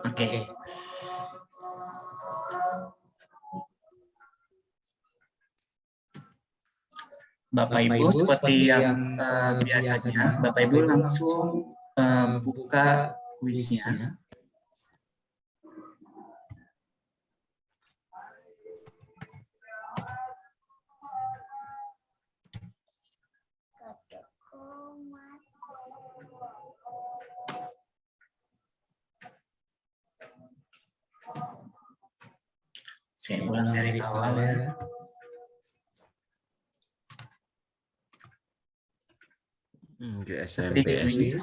Oke. Bapak Ibu, seperti yang biasanya, Bapak Ibu langsung buka kuisnya. Saya ulang dari awal. SMP kuis.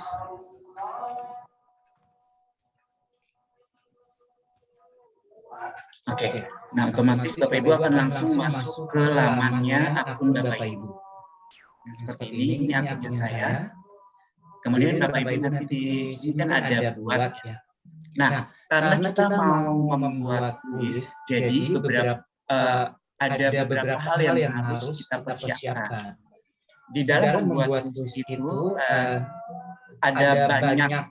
Oke. Nah, otomatis Bapak Ibu akan langsung masuk ke lamannya akun Bapak Ibu. Nah, seperti ini akunnya saya. Kemudian Bapak Ibu nanti di sini kan ada buat ya. Nah, karena kita mau membuat kuis, jadi ada beberapa hal yang harus kita persiapkan. Di dalam membuat kuis itu ada banyak,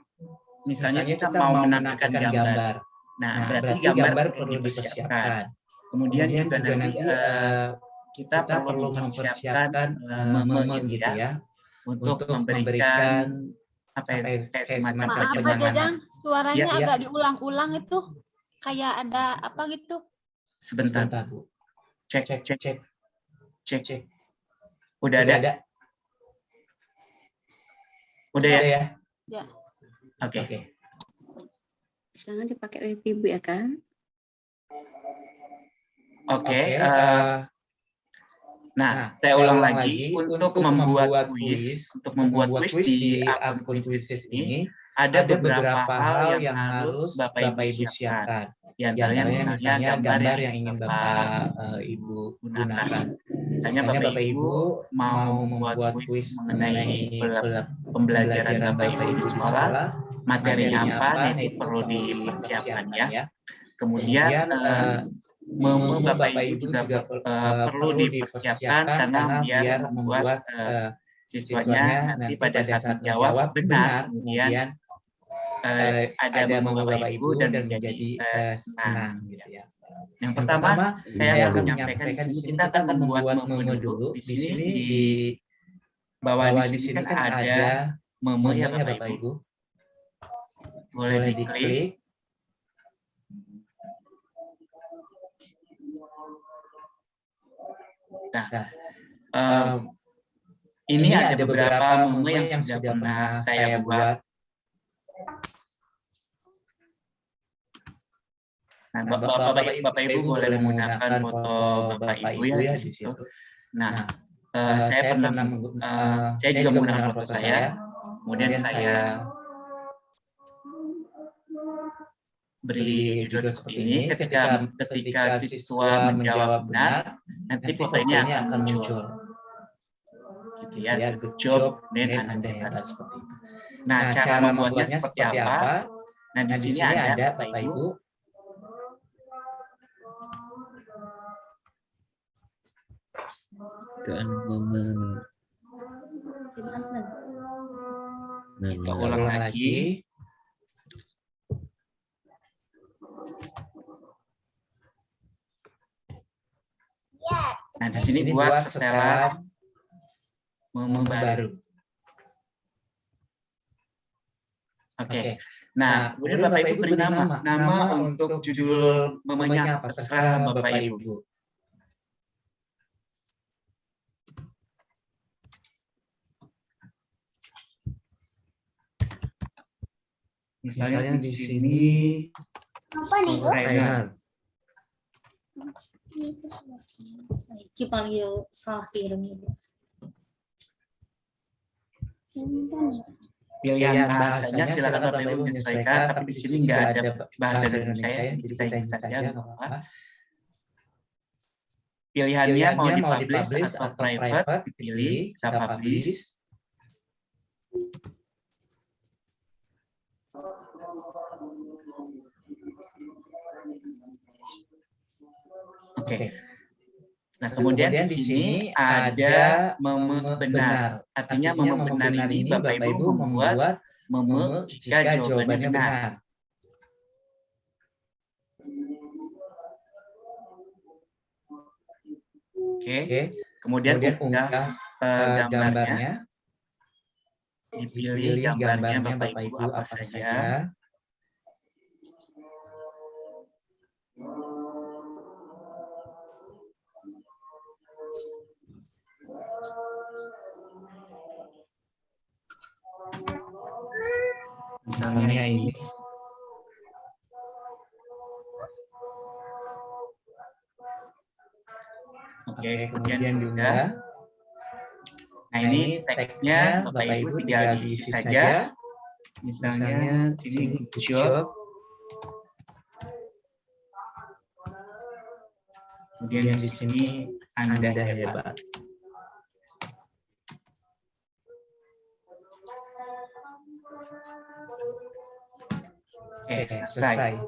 misalnya kita mau menampilkan gambar. Nah, berarti gambar perlu dipersiapkan. Kemudian juga nanti kita perlu mempersiapkan meme gitu ya, untuk memberikan kayak semacam Jajang, suaranya agak diulang-ulang itu, kayak ada apa gitu. Sebentar, Bu. Cek. Udah ada? Udah ya? Ya. Oke. Jangan dipakai wifi Bu ya kan? Oke. Nah, saya ulang lagi untuk membuat kuis di akun kuis ini ada beberapa hal yang harus Bapak Ibu siapkan. Di antaranya misalnya gambar yang ingin Bapak Ibu gunakan. Misalnya Bapak Ibu mau membuat kuis mengenai pembelajaran Bapak Ibu di sekolah, materinya apa, nanti perlu dipersiapkan ya. Kemudian meme Bapak Ibu juga perlu dipersiapkan karena biar membuat siswanya nanti pada saat menjawab benar, kemudian ada meme Bapak Ibu dan menjadi senang gitu ya. Yang pertama saya akan menyampaikan di sini kita akan membuat meme dulu. Di sini di bawah di sini kan ada meme ya Bapak Ibu. Boleh diklik. Nah, ini ada beberapa meme yang sudah pernah saya buat. Nah, Bapak Ibu boleh menggunakan foto Bapak Ibu ya di situ. Nah, saya juga menggunakan foto saya. Kemudian saya beri judul seperti ini. Ketika siswa menjawab benar, nanti foto ini akan muncul. Gitu ya, good job, dan Anda hebat seperti itu. Nah, cara membuatnya seperti apa? Nah, di sini ada Bapak Ibu. Kita ulang lagi. Nah, di sini buat setelan meme baru. Oke. Nah, kemudian Bapak Ibu beri nama untuk judul memenya apa, terserah Bapak Ibu. Misalnya di sini Rainer. Iki panggil salah kirim itu. Pilihan bahasanya silakan Bapak Ibu menyesuaikan, tapi di sini nggak ada bahasa Indonesia, jadi kita ingin saja nggak apa-apa. Pilihannya mau di-publish atau private, dipilih, kita publish. Oke. Nah, kemudian di sini ada meme benar. Artinya meme benar ini Bapak Ibu membuat meme jika jawabannya benar. Oke. Kemudian unggah gambarnya. Dipilih gambarnya Bapak Ibu apa saja. Misalnya ini. Oke, kemudian juga. Nah, ini teksnya Bapak Ibu tinggal diisi saja. Misalnya sini good job. Kemudian di sini Anda hebat. Oke, selesai.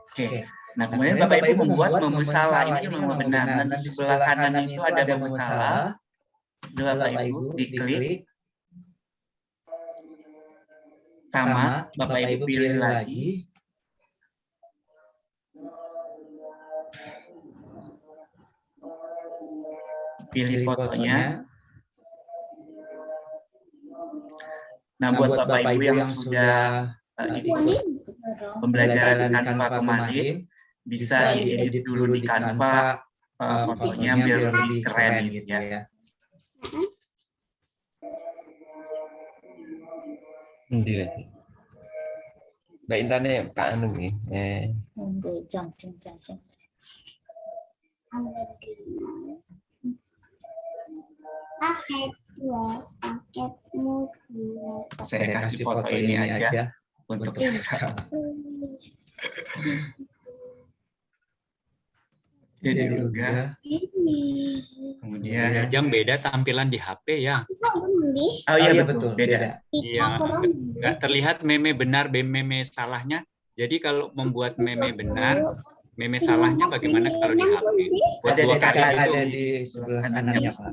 Oke. Nah, kemudian Bapak Ibu membuat meme salah. Ini kan meme benar. Dan di sebelah kanan itu ada meme salah. Bapak Ibu diklik. Sama, Bapak Ibu pilih lagi. Pilih fotonya. Nah, buat Bapak Ibu yang sudah pembelajaran Canva kemarin, bisa diedit dulu di Canva fotonya biar lebih keren gitu ya. Mbak Intan ya, Kak Anu nih. Saya kasih foto ini aja untuk bisa. Jadi juga. Kemudian jam beda tampilan di HP ya. Oh iya betul, beda. Iya, nggak terlihat meme benar, meme salahnya. Jadi kalau membuat meme benar, meme salahnya bagaimana kalau di HP? Buat dua kali itu ada di sebelah kanannya, Pak.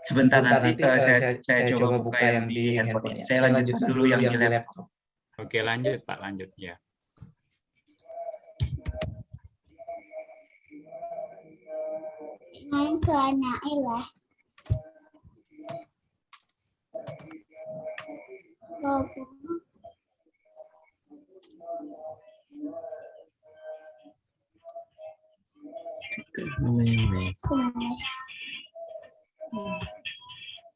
Sebentar nanti saya coba buka yang di handphone. Saya lanjut dulu yang di laptop. Oke, lanjut Pak, lanjut ya. Main ke anaknya lah. Kemas.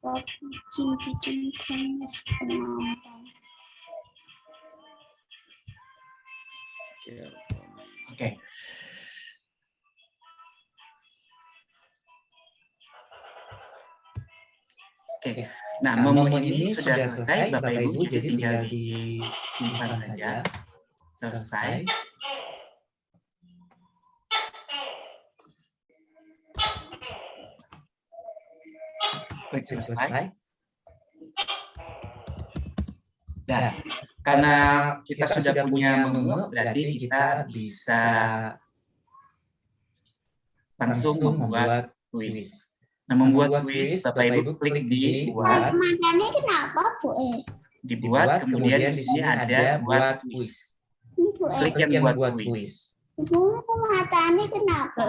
Kucing bikin kemas penonton. Oke. Oke. Nah, momen ini sudah selesai, Bapak Ibu, jadi tinggal disimpan saja. Selesai. Klik selesai. Nah, karena kita sudah punya meme, berarti kita bisa langsung membuat kuis. Nah, membuat kuis, Bapak Ibu klik di buat. Matanya kenapa, Bu? Dibuat, kemudian di sini ada buat kuis. Klik yang buat kuis. Bu, matanya kenapa?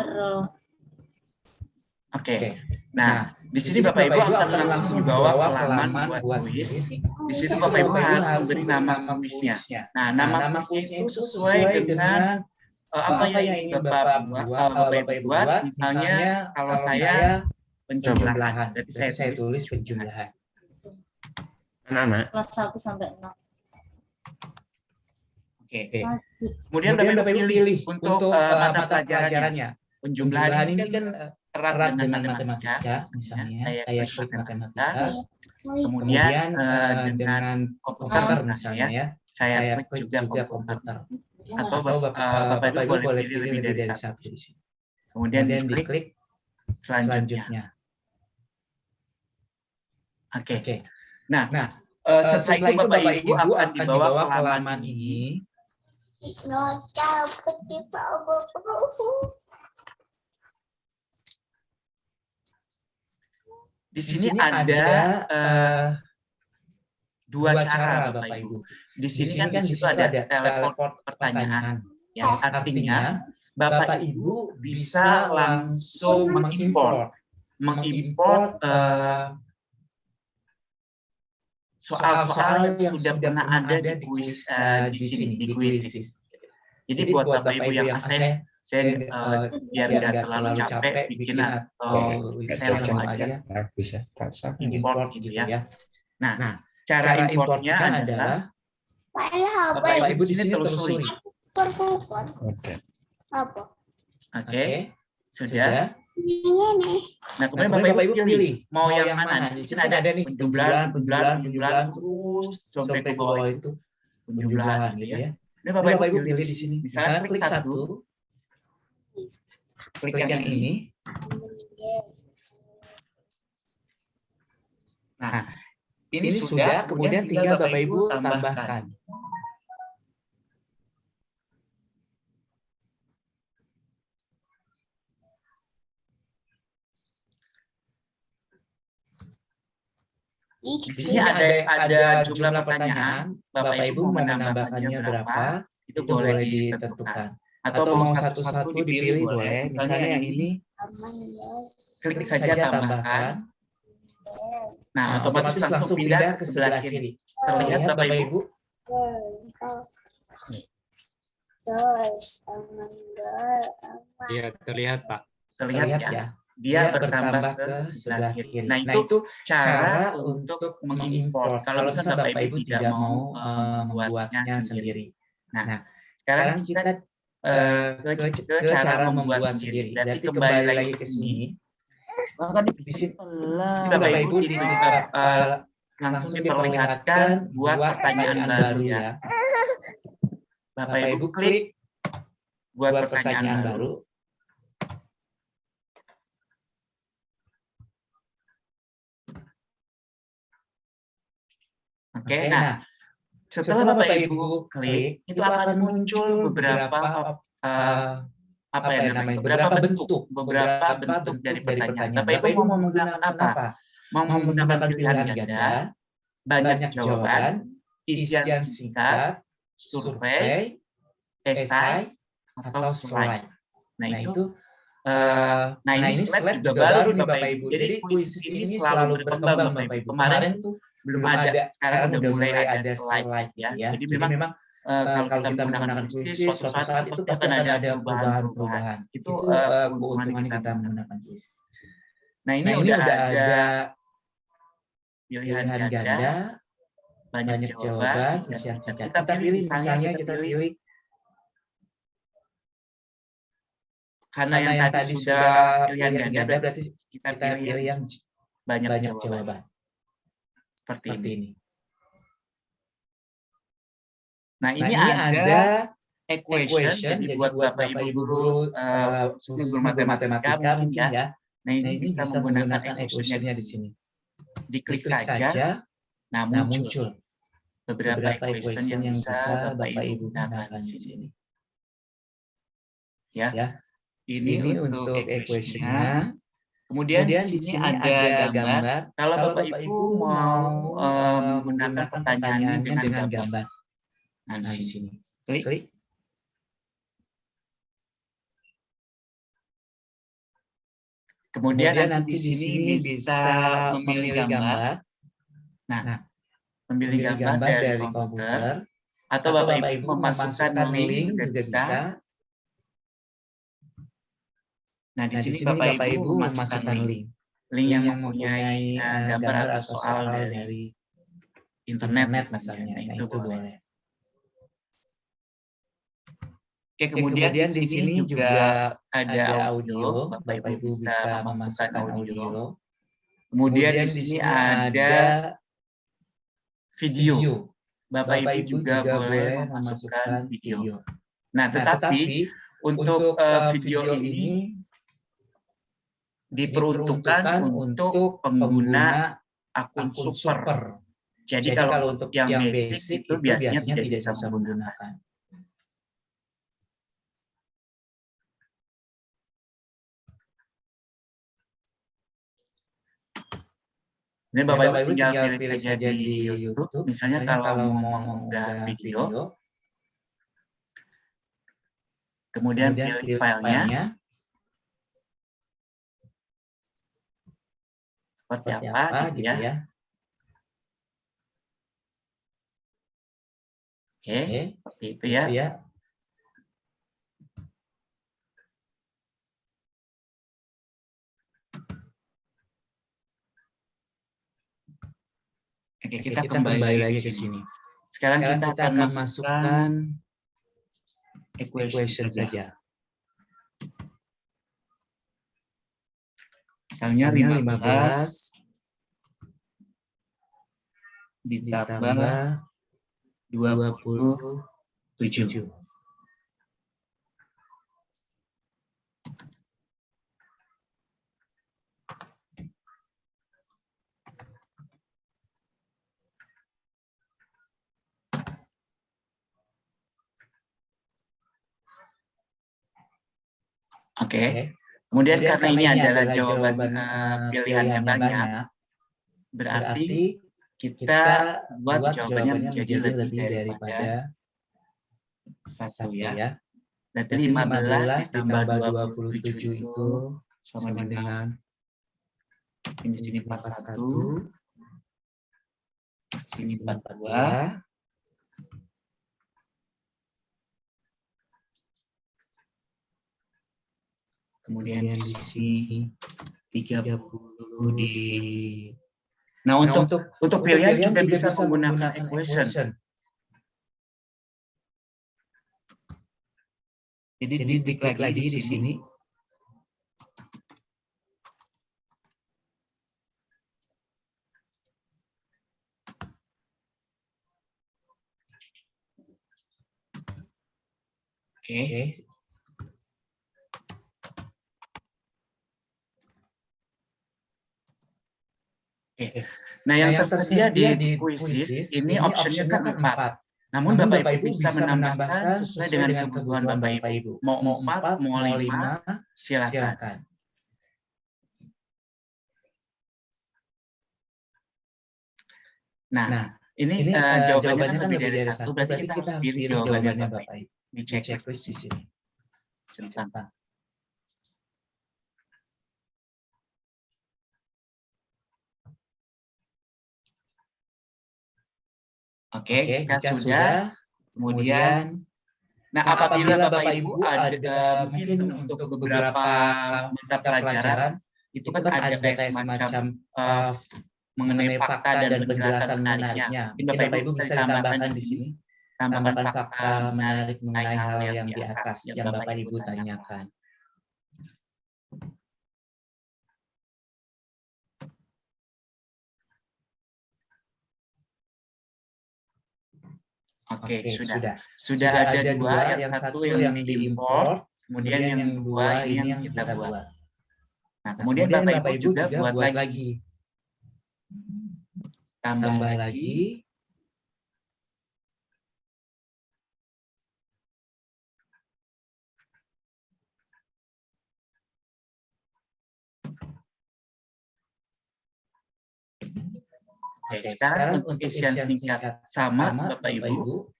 Oke. Nah, di sini Bapak Ibu akan langsung dibawa ke halaman buat kuis. Di situ Bapak Ibu harus memberi nama kuisnya. Nah, nama kuisnya itu sesuai dengan apa yang ingin Bapak Ibu buat. Misalnya, kalau saya penjumlahan, berarti saya tulis penjumlahan. Anak-anak. Kelas 1 sampai 6. Oke. Kemudian Bapak Ibu pilih untuk mata pelajarannya. Penjumlahan ini kan erat dengan matematika, misalnya saya klik matematika. Kemudian dengan komputer misalnya, saya klik juga komputer. atau Bapak Ibu boleh pilih lebih dari satu di sini. Kemudian diklik selanjutnya. Oke. Nah, setelah itu Bapak Ibu akan dibawa ke halaman ini. Di sini ada dua cara Bapak Ibu. Di sini kan di situ ada teleport pertanyaan. Ya, artinya Bapak Ibu bisa langsung mengimport soal-soal yang sudah pernah ada di kuis di sini, di Quizizz. Jadi buat Bapak Ibu yang saya biar nggak terlalu capek bikin atau saya langsung aja bisa import gitu ya. Nah, cara importnya adalah Bapak Ibu di sini telusuri. Oke, sudah. Nah, kemudian Bapak Ibu pilih mau yang mana. Di sini ada nih penjumlahan terus sampai ke bawah itu penjumlahan gitu ya. Ini Bapak Ibu pilih di sini. Misalnya klik satu, klik yang ini. Nah, ini sudah, kemudian tinggal Bapak Ibu tambahkan. Di sini ada jumlah pertanyaan, Bapak Ibu mau menambahkannya berapa, itu boleh ditentukan. Atau mau satu-satu dipilih boleh, misalnya yang ini, klik saja tambahkan. Nah, otomatis langsung pindah ke sebelah kiri. Terlihat Bapak Ibu? Iya, terlihat Pak. Terlihat ya? Dia bertambah ke sebelah kiri. Nah, itu cara untuk mengimport. Kalau misalnya Bapak Ibu tidak mau membuatnya sendiri. Nah, sekarang kita ke cara membuat sendiri. Berarti kembali lagi ke sini. Di sini Bapak Ibu langsung diperlihatkan buat pertanyaan baru ya. Bapak Ibu klik buat pertanyaan baru. Oke, nah setelah Bapak Ibu klik, itu akan muncul beberapa beberapa bentuk dari pertanyaan. Bapak Ibu mau menggunakan apa? Mau menggunakan pilihan ganda, banyak jawaban, isian singkat, survei, esai, atau slide. Nah ini slide juga baru nih Bapak Ibu. Jadi kuis ini selalu berkembang Bapak Ibu. Kemarin itu belum ada, sekarang udah mulai ada slide ya. Jadi memang kalau kita menggunakan Quizizz, suatu saat itu pasti akan ada perubahan-perubahan. Itu keuntungan kita menggunakan Quizizz. Nah ini udah ada pilihan ganda, banyak jawaban, isian singkat. Kita pilih misalnya kita pilih karena yang tadi sudah pilihan ganda berarti kita pilih yang banyak jawaban. Seperti ini. Nah, ini ada equation, jadi buat Bapak Ibu guru matematika mungkin ya. Nah, ini bisa menggunakan equation-nya di sini. Diklik saja, nah muncul beberapa equation yang bisa Bapak Ibu gunakan di sini. Ya. Ini untuk equation-nya. Kemudian di sini ada gambar. Kalau Bapak Ibu mau menggunakan pertanyaannya dengan gambar. Nah, di sini. Klik. Kemudian nanti di sini bisa memilih gambar. Nah, memilih gambar dari komputer. Atau Bapak Ibu memasukkan link juga bisa. Nah, di sini Bapak Ibu memasukkan link yang mempunyai gambar atau soal dari internet misalnya. Nah, itu boleh. Oke, kemudian di sini juga ada audio. Bapak Ibu bisa memasukkan audio. Kemudian di sini ada video. Bapak Ibu juga boleh memasukkan video. Nah, tetapi untuk video ini diperuntukkan untuk pengguna akun super. Jadi kalau untuk yang basic itu biasanya tidak bisa menggunakan. Ini Bapak Ibu tinggal pilih saja di YouTube. Misalnya kalau mau mengunggah video, kemudian pilih filenya. Seperti apa gitu ya. Oke, seperti itu ya. Oke, kita kembali lagi ke sini. Sekarang kita akan masukkan equation saja. Misalnya 15 ditambah 27. Oke. Kemudian karena ini adalah jawaban pilihannya banyak, berarti kita buat jawabannya menjadi lebih daripada satu ya. Berarti 15 ditambah 27 itu sama dengan ini sini 41, sini 42. Kemudian di sini 30 di. Nah, untuk pilihan juga bisa menggunakan equation. Jadi diklik lagi di sini. Oke. Nah, yang tersedia di Quizzes ini optionnya kan 4. Namun Bapak Ibu bisa menambahkan sesuai dengan kebutuhan Bapak Ibu. Mau 4, mau 5, silakan. Nah, ini jawabannya kan lebih dari satu, berarti kita harus pilih jawabannya Bapak Ibu. Di checklist di sini. Centang. Oke, jika sudah, kemudian, nah apabila Bapak Ibu ada mungkin untuk beberapa mata pelajaran, itu kan ada kayak semacam mengenai fakta dan penjelasan menariknya. Mungkin Bapak Ibu bisa ditambahkan di sini, tambahkan fakta menarik mengenai hal yang di atas yang Bapak Ibu tanyakan. Oke, sudah ada dua, yang satu yang diimport, kemudian yang dua ini yang kita buat. Nah, kemudian Bapak Ibu juga buat lagi. Tambah lagi. Oke, sekarang untuk isian singkat sama Bapak Ibu.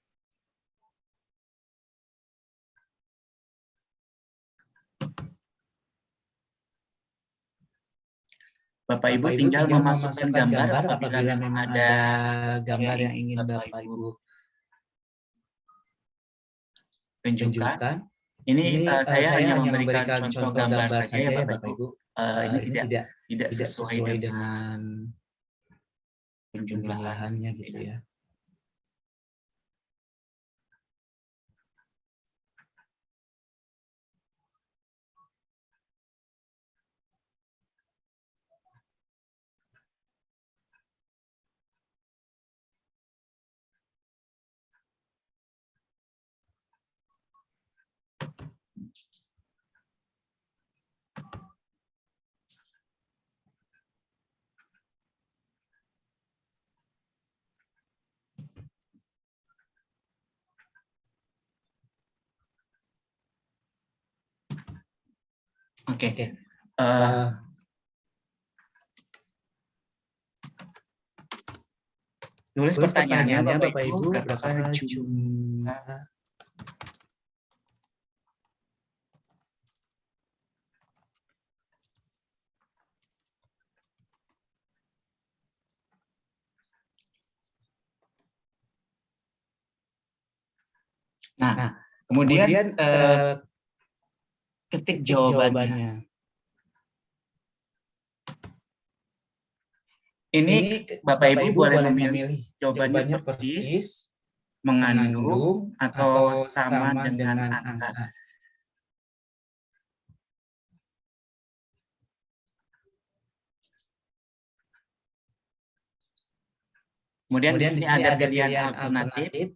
Bapak Ibu tinggal memasukkan gambar apabila memang ada gambar yang ingin Bapak Ibu tunjukkan. Ini saya hanya memberikan contoh gambar saja ya Bapak Ibu. Ini tidak sesuai dengan penjumlahannya gitu ya. Oke. Tulis pertanyaannya Bapak Ibu, berapa jumlah Nah, kemudian ketik jawabannya. Ini Bapak Ibu boleh memilih jawabannya persis, mengandung, atau sama dengan angka. Kemudian di sini ada pilihan alternatif.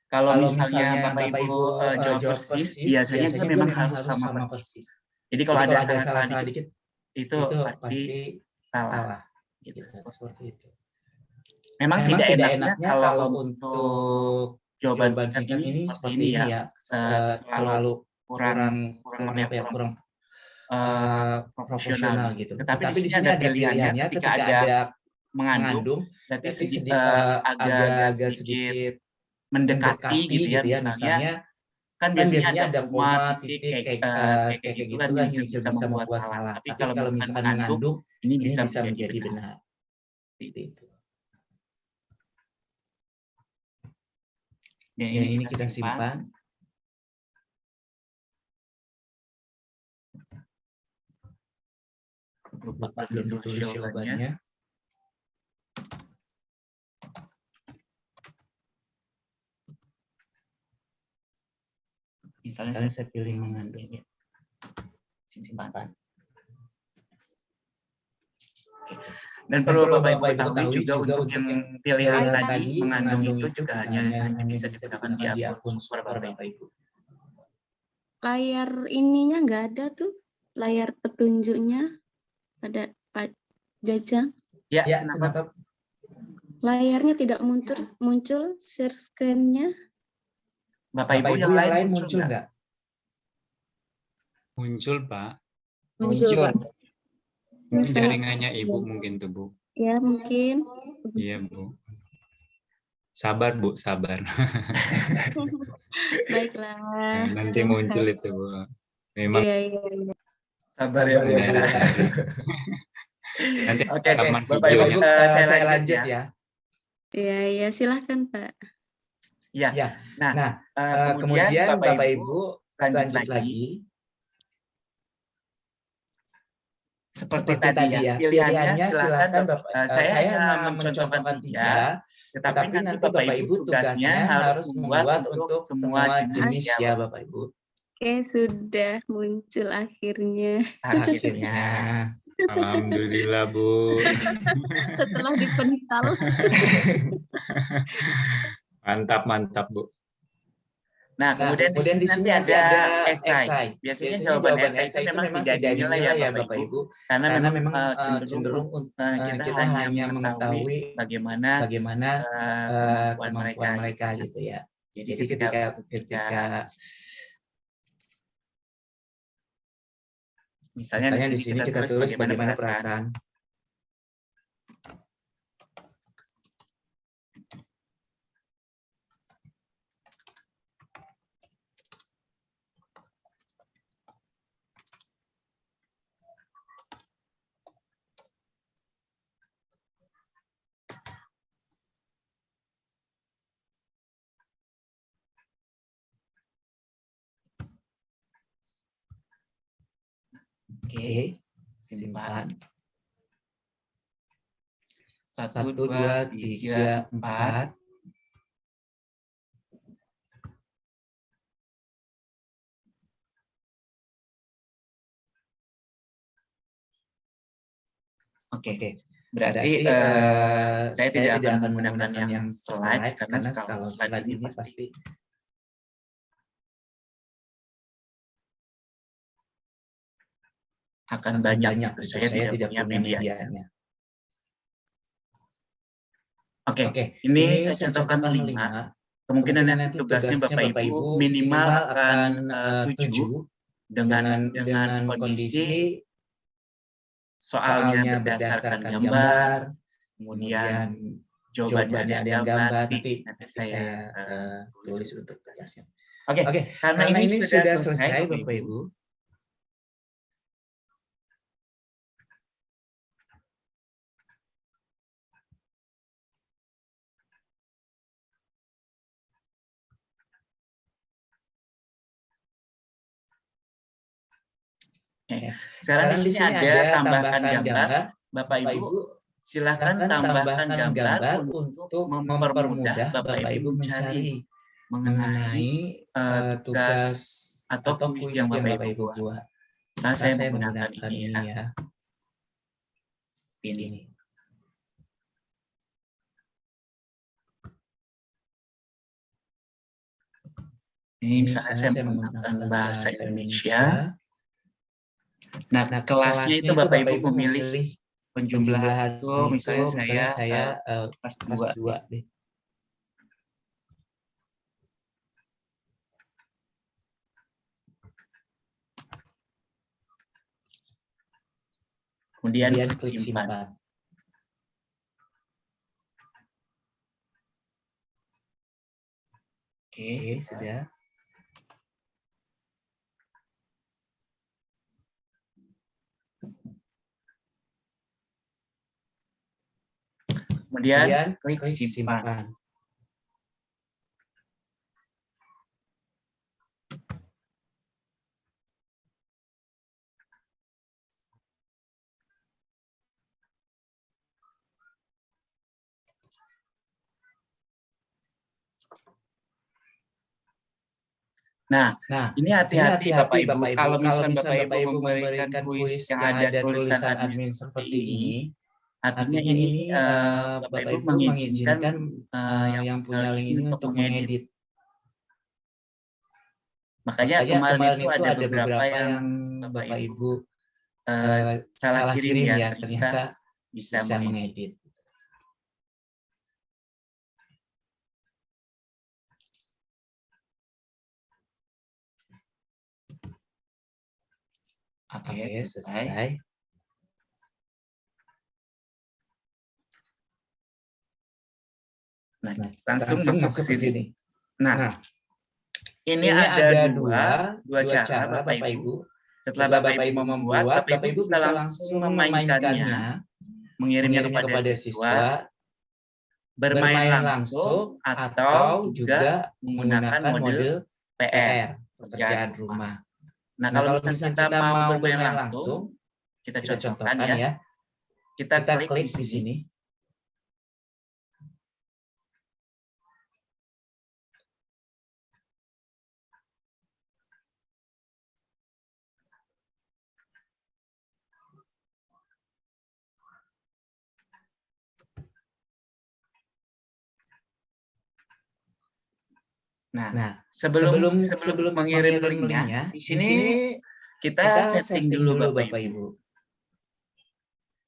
Kalau misalnya Bapak Ibu jawab persis, biasanya dia memang harus sama persis. Jadi kalau ada salah-salah dikit, itu pasti salah. Gitu, seperti itu. Memang tidak enaknya kalau untuk jawaban singkat ini seperti ini ya, selalu kurang proporsional gitu. Tetapi di sini ada pilihannya ketika ada mengandung, berarti agak sedikit mendekati gitu ya, misalnya kan biasanya ada koma, titik kayak gitu kan bisa membuat salah. Tapi kalau misalkan mengandung, ini bisa menjadi benar. Itu. Ya, ini kita simpan. Lupa belum ditulis jawabannya. Misalnya saya pilih mengandung ya. Simpan. Dan perlu Bapak Ibu ketahui juga untuk yang pilihan tadi mengandung itu juga hanya bisa digunakan di akun Super Bapak Ibu. Layar ininya nggak ada tuh, layar petunjuknya ada Pak Jajang. Ya, kenapa? Layarnya tidak muncul share screen-nya. Bapak Ibu yang lain muncul nggak? Muncul, Pak. Muncul. Mungkin jaringannya Ibu mungkin tuh, Bu. Ya, mungkin. Iya, Bu. Sabar, Bu, sabar. Baiklah. Nanti muncul itu, Bu. Memang Iya. Sabar ya, Bu. Nanti Oke, Bapak Ibu, videonya. saya lanjut ya. Iya, silahkan Pak. Ya. Nah, kemudian Bapak Ibu lanjut lagi. Seperti tadi ya, pilihannya silakan Bapak. Saya hanya mencontohkan 3, tetapi nanti Bapak Ibu tugasnya harus membuat untuk semua jenis ya Bapak Ibu. Oke, sudah muncul akhirnya. Akhirnya. Alhamdulillah, Bu. Setelah dipental. Mantap, Bu. Nah, kemudian di sini ada esai. Biasanya jawaban esai itu memang tidak dinilai ya Bapak Ibu, karena memang cenderung kita hanya mengetahui bagaimana kemampuan mereka gitu ya. Jadi ketika misalnya di sini kita tulis bagaimana perasaan. Oke, simpan. 1, 2, 3, 4. Oke. Berarti Saya tidak akan menggunakan yang slide karena kalau slide ini pasti akan banyak. Saya tidak punya medianya. Oke, ini saya contohkan 5. Kemungkinan nanti tugasnya Bapak Ibu minimal akan 7 dengan kondisi soalnya berdasarkan gambar, kemudian jawabannya ada yang gambar, nanti saya tulis untuk tugasnya. Oke, karena ini sudah selesai Bapak Ibu. Sekarang di sini ada tambahkan gambar. Bapak Ibu silakan tambahkan gambar untuk mempermudah Bapak Ibu mencari mengenai tugas atau kuis yang Bapak Ibu buat. Nah, saya menggunakan ini ya. Ini. Ini misalnya saya menggunakan bahasa Indonesia. Nah, kelasnya itu Bapak Ibu memilih penjumlahan itu misalnya saya kelas 2 deh. Kemudian klik simpan. Oke, sudah. Kemudian klik simpan. Nah, ini hati-hati Bapak Ibu. Kalau misalnya Bapak Ibu memberikan kuis yang ada tulisan admin seperti ini, artinya ini Bapak Ibu mengizinkan yang punya link ini untuk mengedit. Makanya kemarin itu ada beberapa yang Bapak Ibu salah kirim ya, ternyata bisa mengedit. Oke, selesai. Nah, langsung masuk ke sini. Nah, ini ada dua cara Bapak Ibu. Setelah Bapak Ibu membuat, Bapak Ibu bisa langsung memainkannya, mengirimnya kepada siswa, bermain langsung, atau juga menggunakan mode PR, pekerjaan rumah. Nah, kalau misalnya kita mau bermain langsung, kita contohkan ya. Kita klik di sini. Nah, sebelum mengirim linknya, di sini kita setting dulu Bapak Ibu.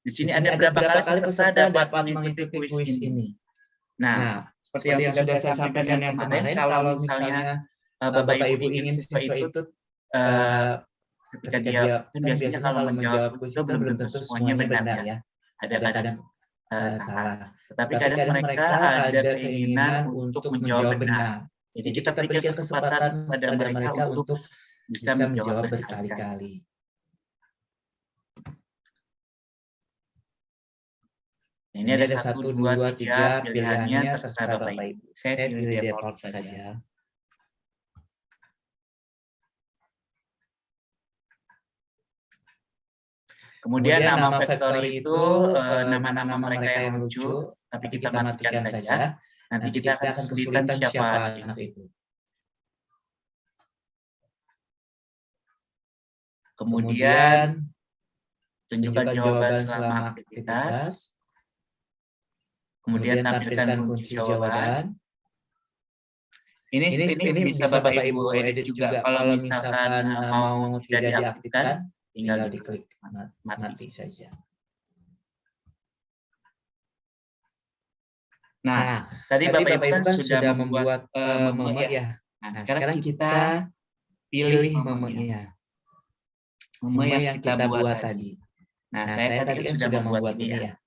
Di sini ada berapa kali peserta dapat mengikuti kuis ini. Nah, seperti yang sudah saya sampaikan yang kemarin, kalau misalnya Bapak Ibu ingin siswa itu ketika dia kan biasanya kalau menjawab kuis itu belum tentu semuanya benar ya. Ada kadang salah. Tetapi kadang mereka ada keinginan untuk menjawab benar. Jadi kita berikan kesempatan pada mereka untuk bisa menjawab berkali-kali. Ini ada 1, 2, 3 pilihannya terserah Bapak Ibu. Saya pilih default saja. Kemudian nama factory itu nama-nama mereka yang lucu, tapi kita matikan saja. Nanti kita akan kesulitan siapa anak itu. Kemudian tunjukkan jawaban selama aktivitas, kemudian tampilkan kunci jawaban. Ini bisa Bapak Ibu edit juga. Kalau misalkan mau tidak diaktifkan, tinggal diklik mati saja. Nah, tadi Bapak Ibu kan sudah membuat meme ya. Nah, sekarang kita pilih memenya. Meme yang kita buat tadi. Nah, saya tadi kan sudah membuat ini ya.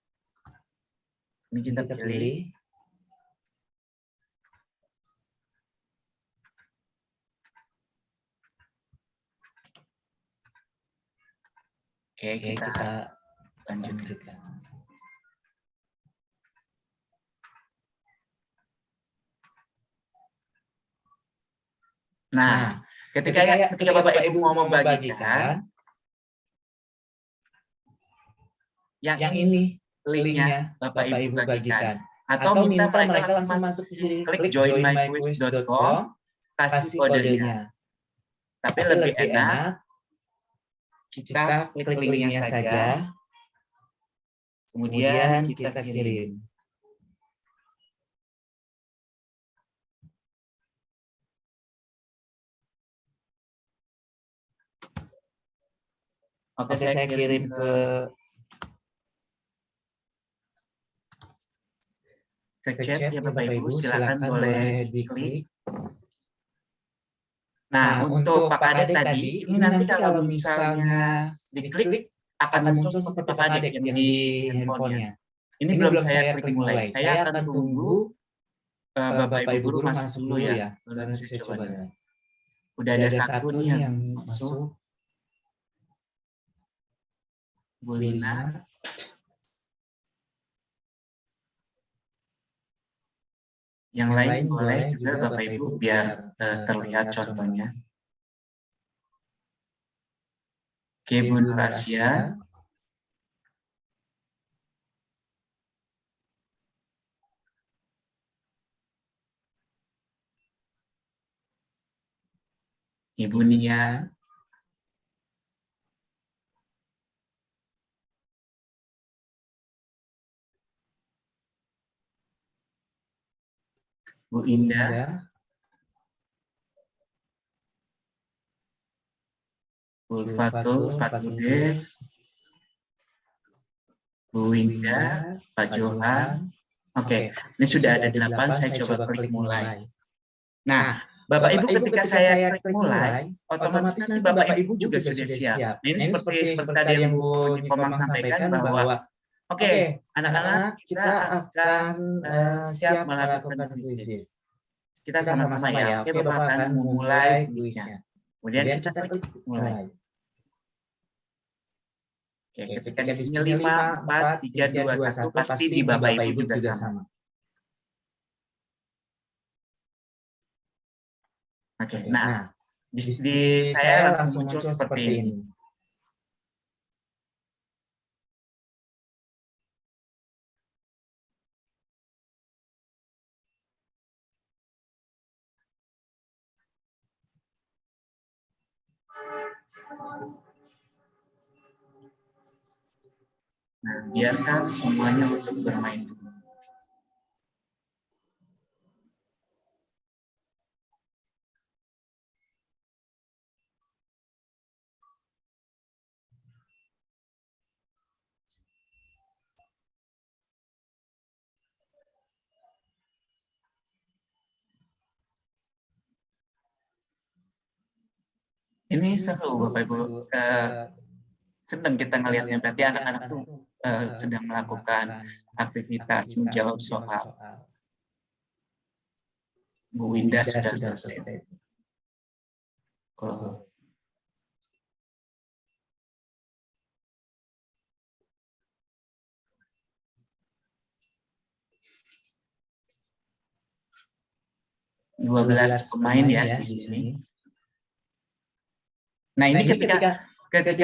Ini kita pilih. Oke, kita lanjutkan. Nah, ketika Bapak Ibu mau membagikan, yang ini linknya Bapak Ibu bagikan. Atau minta mereka langsung masuk ke sini, klik joinmyquiz.com, kasih kodenya. Tapi lebih enak kita klik linknya saja, kemudian kita kirim. Oke, saya kirim ke chat ya Bapak Ibu, silakan boleh diklik. Nah, untuk Pak Kadek tadi, ini nanti kalau misalnya diklik akan muncul seperti Pak Kadek yang di handphonenya. Ini belum saya klik mulai. Saya akan tunggu Bapak Ibu guru masuk dulu ya. Nanti saya coba ya. Udah ada satu nih yang masuk. Bu Lina. Yang lain boleh juga Bapak Ibu biar terlihat contohnya. Oke, Bu Nurasya. Ibu Nia. Bu Indah. Bu Fatul, Pak Budes, Bu Winda, Pak Johan. Oke, ini sudah ada 8, saya coba klik mulai. Nah, Bapak Ibu ketika saya klik mulai, otomatis nanti Bapak Ibu juga sudah siap. Nah, ini seperti tadi yang Bu Nikomang sampaikan bahwa oke, anak-anak kita akan siap melakukan kuisis. Kita sama-sama ya. Oke, Bapak akan memulai kuisnya. Kemudian kita klik mulai. Oke, ketika di sini 5, 4, 3, 2, 1, pasti di Bapak Ibu juga sama. Oke, nah, di saya langsung muncul seperti ini. Nah, biarkan semuanya untuk bermain dulu. Ini seru Bapak Ibu. Senang kita ngelihatnya, berarti anak-anak tuh sedang melakukan aktivitas menjawab soal. Bu Winda sudah selesai. Oh. Dua belas pemain ya di sini. Nah, ini ketika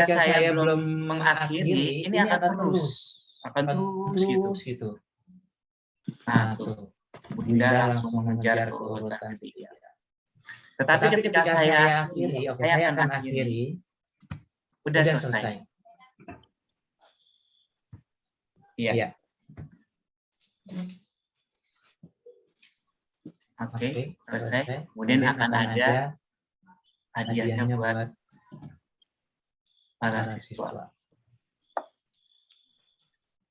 saya belum mengakhiri, ini akan terus gitu. Nah, tuh, Bu Indah langsung mengejar ke urutan 3. Tetapi ketika saya akan akhiri, udah selesai. Iya. Oke, selesai. Kemudian akan ada hadiahnya buat para siswa.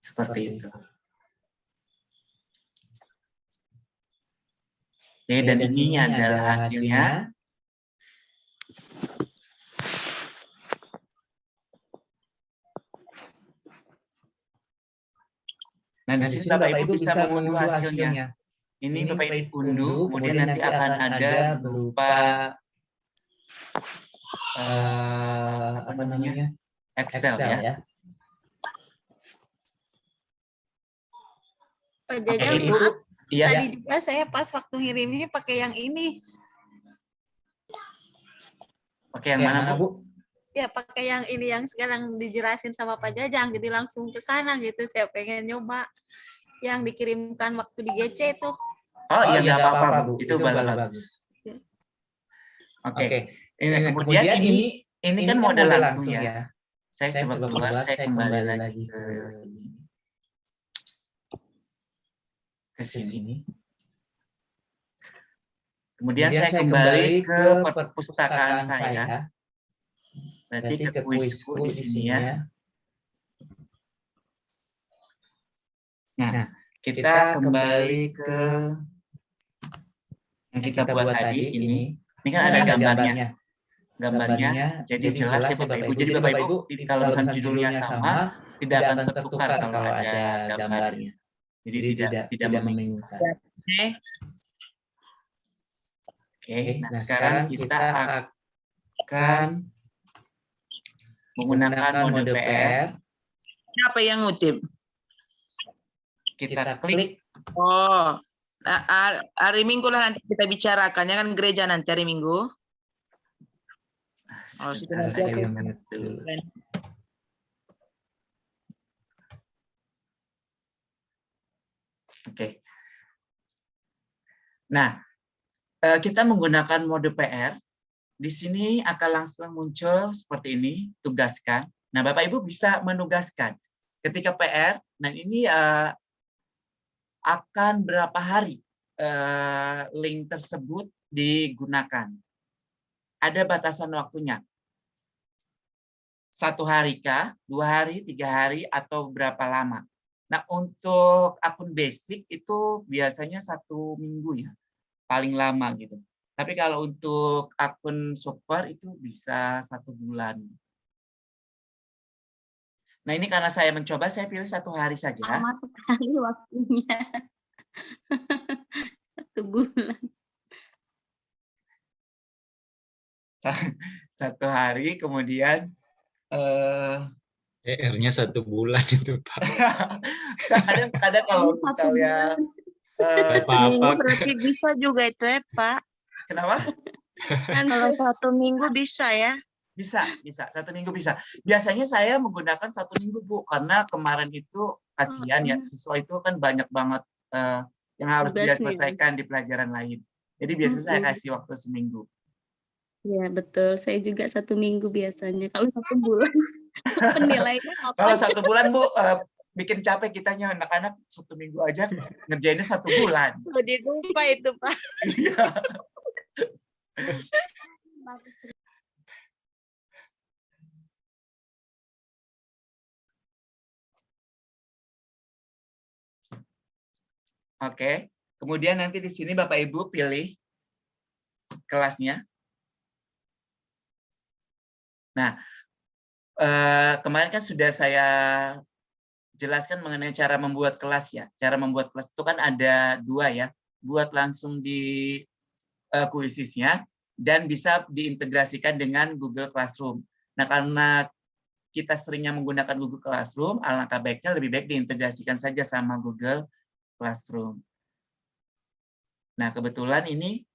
Seperti itu. Oke, dan ini adalah hasilnya. Nah, di sini Bapak Ibu bisa mengunduh hasilnya. Ini Bapak Ibu unduh, kemudian nanti akan ada berupa apa namanya? Excel ya. Pak Jajang, itu tadi juga saya pas waktu ngirimnya pakai yang ini. Pakai yang mana, Bu? Ya pakai yang ini yang sekarang dijelasin sama Pak Jajang, jadi langsung ke sana gitu. Saya pengen nyoba yang dikirimkan waktu di GC itu. Oh iya, nggak apa-apa, Bu. Itu bagus. Oke. Kemudian ini kan model langsung ya. Saya coba keluar, saya kembali lagi ke sini. Kemudian saya kembali ke perpustakaan saya. Berarti ke kuisku di sini ya. Nah, kita kembali ke yang kita buat tadi ini. Ini kan ada gambarnya. Jadi jelas ya Bapak Ibu. Jadi Bapak Ibu kalau misalnya judulnya sama, tidak akan tertukar kalau ada gambarnya. Jadi tidak membingungkan. Oke, nah sekarang kita akan menggunakan mode PR. Siapa yang ngutip? Kita klik. Oh, hari Minggu lah nanti kita bicarakan. Jangan gereja nanti hari Minggu. Oh, sudah nanti aku. Oke. Nah, kita menggunakan mode PR. Di sini akan langsung muncul seperti ini, tugaskan. Nah, Bapak Ibu bisa menugaskan. Ketika PR, nah ini akan berapa hari link tersebut digunakan. Ada batasan waktunya. 1 hari kah, 2 hari, 3 hari, atau berapa lama. Nah, untuk akun basic itu biasanya 1 minggu ya, paling lama gitu. Tapi kalau untuk akun super itu bisa 1 bulan. Nah, ini karena saya mencoba, saya pilih 1 hari saja. Lama sekali waktunya. 1 bulan. 1 hari, kemudian PR-nya 1 bulan itu, Pak. kadang kalau misalnya minggu berarti bisa juga itu ya, Pak. Kenapa? Kalau 1 minggu bisa ya? Bisa. 1 minggu bisa. Biasanya saya menggunakan 1 minggu, Bu, karena kemarin itu kasihan ya, siswa itu kan banyak banget yang harus dia selesaikan di pelajaran lain. Jadi biasanya saya kasih waktu seminggu. Ya betul, saya juga 1 minggu biasanya. Kalau 1 bulan penilaiannya apa? Kalau 1 bulan, Bu, bikin capek kitanya, anak-anak 1 minggu aja ngerjainnya 1 bulan. Jadi lupa itu, Pak. Iya. Oke, kemudian nanti di sini Bapak Ibu pilih kelasnya. Nah, kemarin kan sudah saya jelaskan mengenai cara membuat kelas ya. Cara membuat kelas itu kan ada 2 ya. Buat langsung di kuisisnya dan bisa diintegrasikan dengan Google Classroom. Nah, karena kita seringnya menggunakan Google Classroom, alangkah baiknya lebih baik diintegrasikan saja sama Google Classroom. Nah, kebetulan ini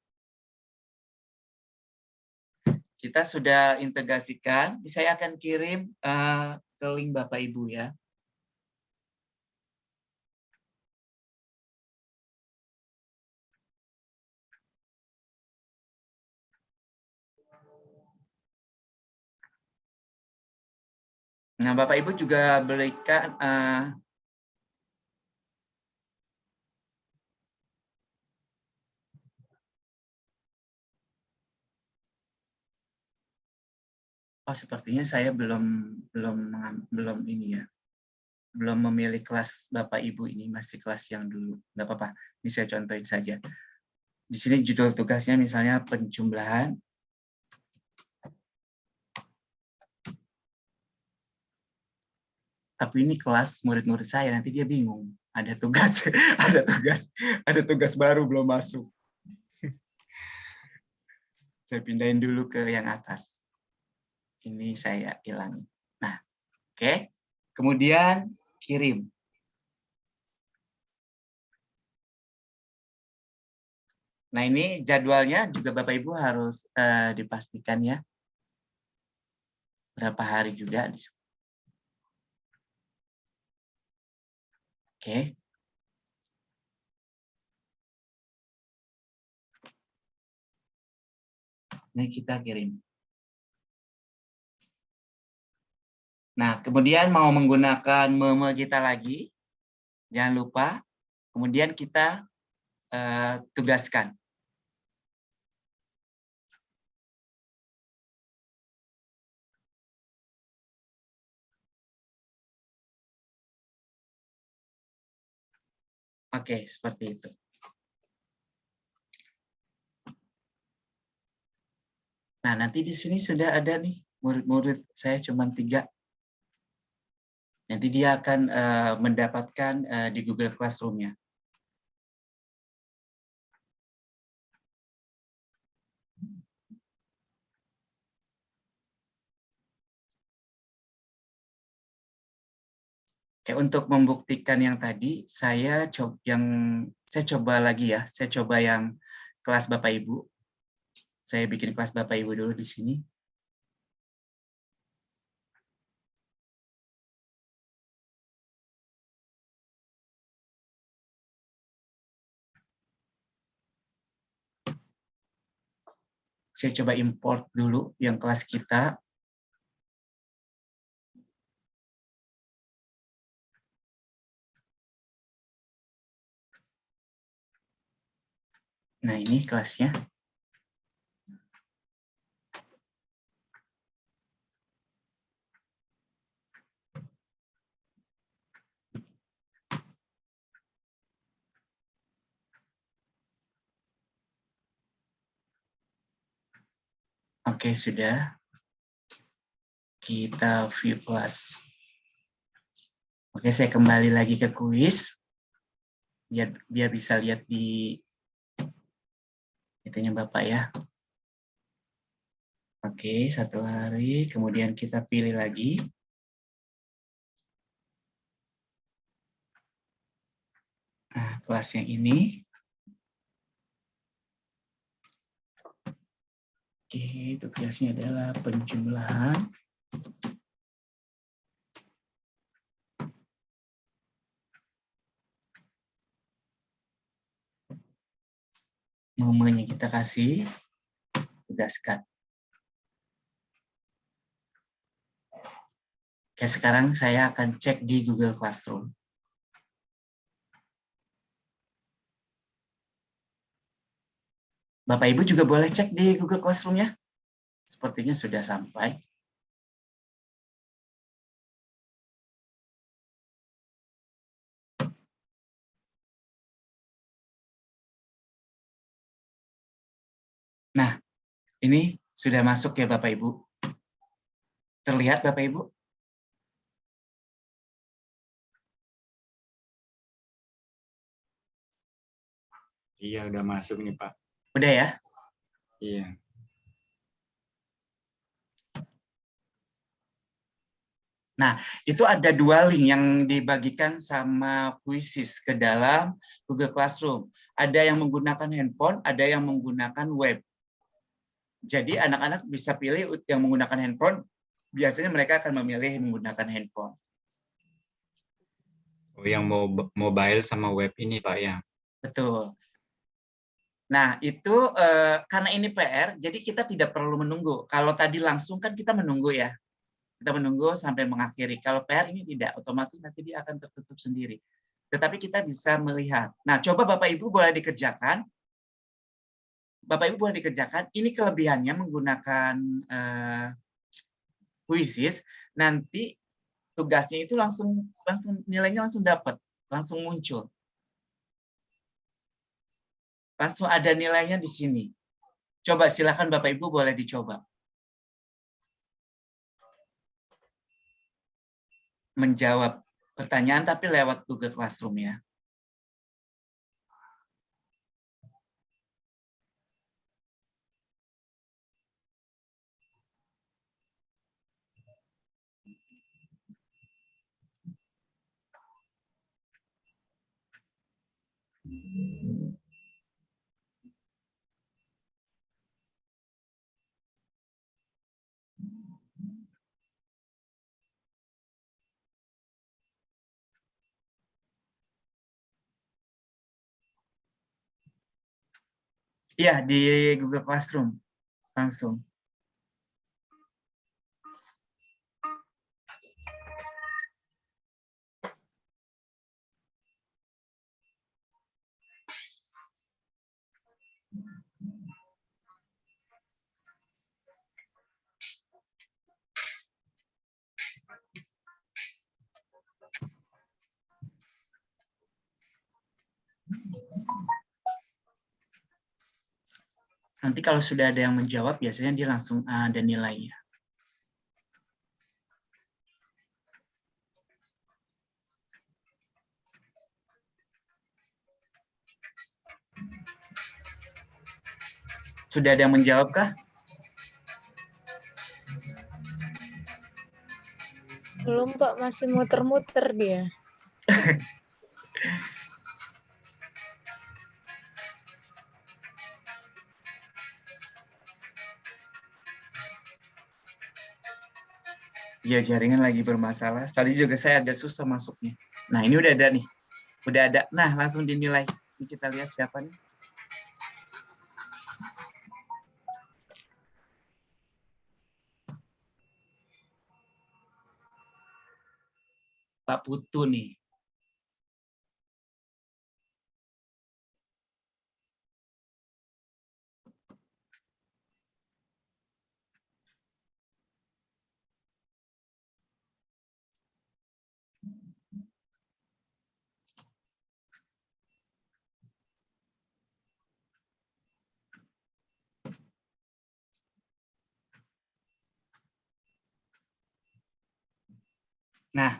kita sudah integrasikan. Saya akan kirim ke link Bapak Ibu ya. Nah, Bapak Ibu juga berikan Oh, sepertinya saya belum ini ya. Belum memilih kelas Bapak Ibu ini, masih kelas yang dulu. Nggak apa-apa, ini saya contohin saja. Di sini judul tugasnya misalnya penjumlahan. Tapi ini kelas murid-murid saya, nanti dia bingung. Ada tugas, ada tugas baru belum masuk. Saya pindahin dulu ke yang atas. Ini saya hilang. Nah, oke. Kemudian kirim. Nah, ini jadwalnya juga Bapak Ibu harus dipastikan ya. Berapa hari juga. Oke. Ini kita kirim. Nah, kemudian mau menggunakan meme kita lagi. Jangan lupa. Kemudian kita tugaskan. Oke, seperti itu. Nah, nanti di sini sudah ada nih murid-murid saya cuma 3. Nanti dia akan mendapatkan di Google Classroom-nya. Oke, untuk membuktikan yang tadi, saya coba lagi ya. Saya coba yang kelas Bapak Ibu. Saya bikin kelas Bapak Ibu dulu di sini. Saya coba import dulu yang kelas kita. Nah, ini kelasnya. Oke, sudah. Kita view kelas. Oke, saya kembali lagi ke kuis. Biar bisa lihat di itunya Bapak ya. Oke, 1 hari. Kemudian kita pilih lagi. Nah, kelas yang ini. Oke, tugasnya adalah penjumlahan. Nomornya kita kasih, tugaskan. Oke, sekarang saya akan cek di Google Classroom. Bapak Ibu juga boleh cek di Google Classroom ya. Sepertinya sudah sampai. Nah, ini sudah masuk ya Bapak Ibu. Terlihat Bapak Ibu? Iya, udah masuk nih, Pak. Udah ya? Iya. Nah, itu ada 2 link yang dibagikan sama Quizizz ke dalam Google Classroom. Ada yang menggunakan handphone, ada yang menggunakan web. Jadi anak-anak bisa pilih yang menggunakan handphone, biasanya mereka akan memilih menggunakan handphone. Oh, yang mobile sama web ini, Pak, ya? Betul. Nah, itu karena ini PR, jadi kita tidak perlu menunggu. Kalau tadi langsung kan kita menunggu ya. Kita menunggu sampai mengakhiri. Kalau PR ini tidak, otomatis nanti dia akan tertutup sendiri. Tetapi kita bisa melihat. Nah, coba Bapak Ibu boleh dikerjakan. Bapak Ibu boleh dikerjakan. Ini kelebihannya menggunakan Quizzes, nanti tugasnya itu langsung nilainya langsung dapat, langsung muncul. Langsung ada nilainya di sini. Coba silakan Bapak Ibu boleh dicoba. Menjawab pertanyaan tapi lewat Google Classroom ya. Iya, di Google Classroom langsung. Nanti kalau sudah ada yang menjawab, biasanya dia langsung ada nilainya. Sudah ada yang menjawab kah? Belum Pak, masih muter-muter dia. Ya, jaringan lagi bermasalah. Tadi juga saya agak susah masuknya. Nah, ini udah ada nih. Udah ada. Nah, langsung dinilai. Ini kita lihat siapa nih. Pak Putu nih. Nah,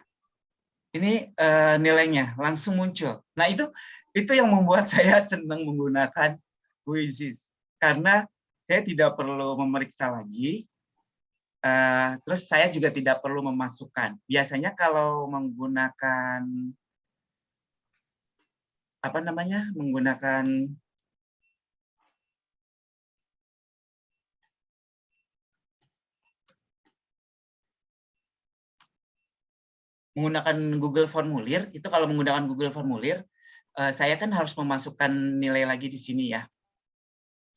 ini nilainya langsung muncul. Nah, itu yang membuat saya senang menggunakan Quizzes. Karena saya tidak perlu memeriksa lagi. Terus saya juga tidak perlu memasukkan. Biasanya kalau menggunakan menggunakan Google Formulir, itu kalau menggunakan Google Formulir, saya kan harus memasukkan nilai lagi di sini ya.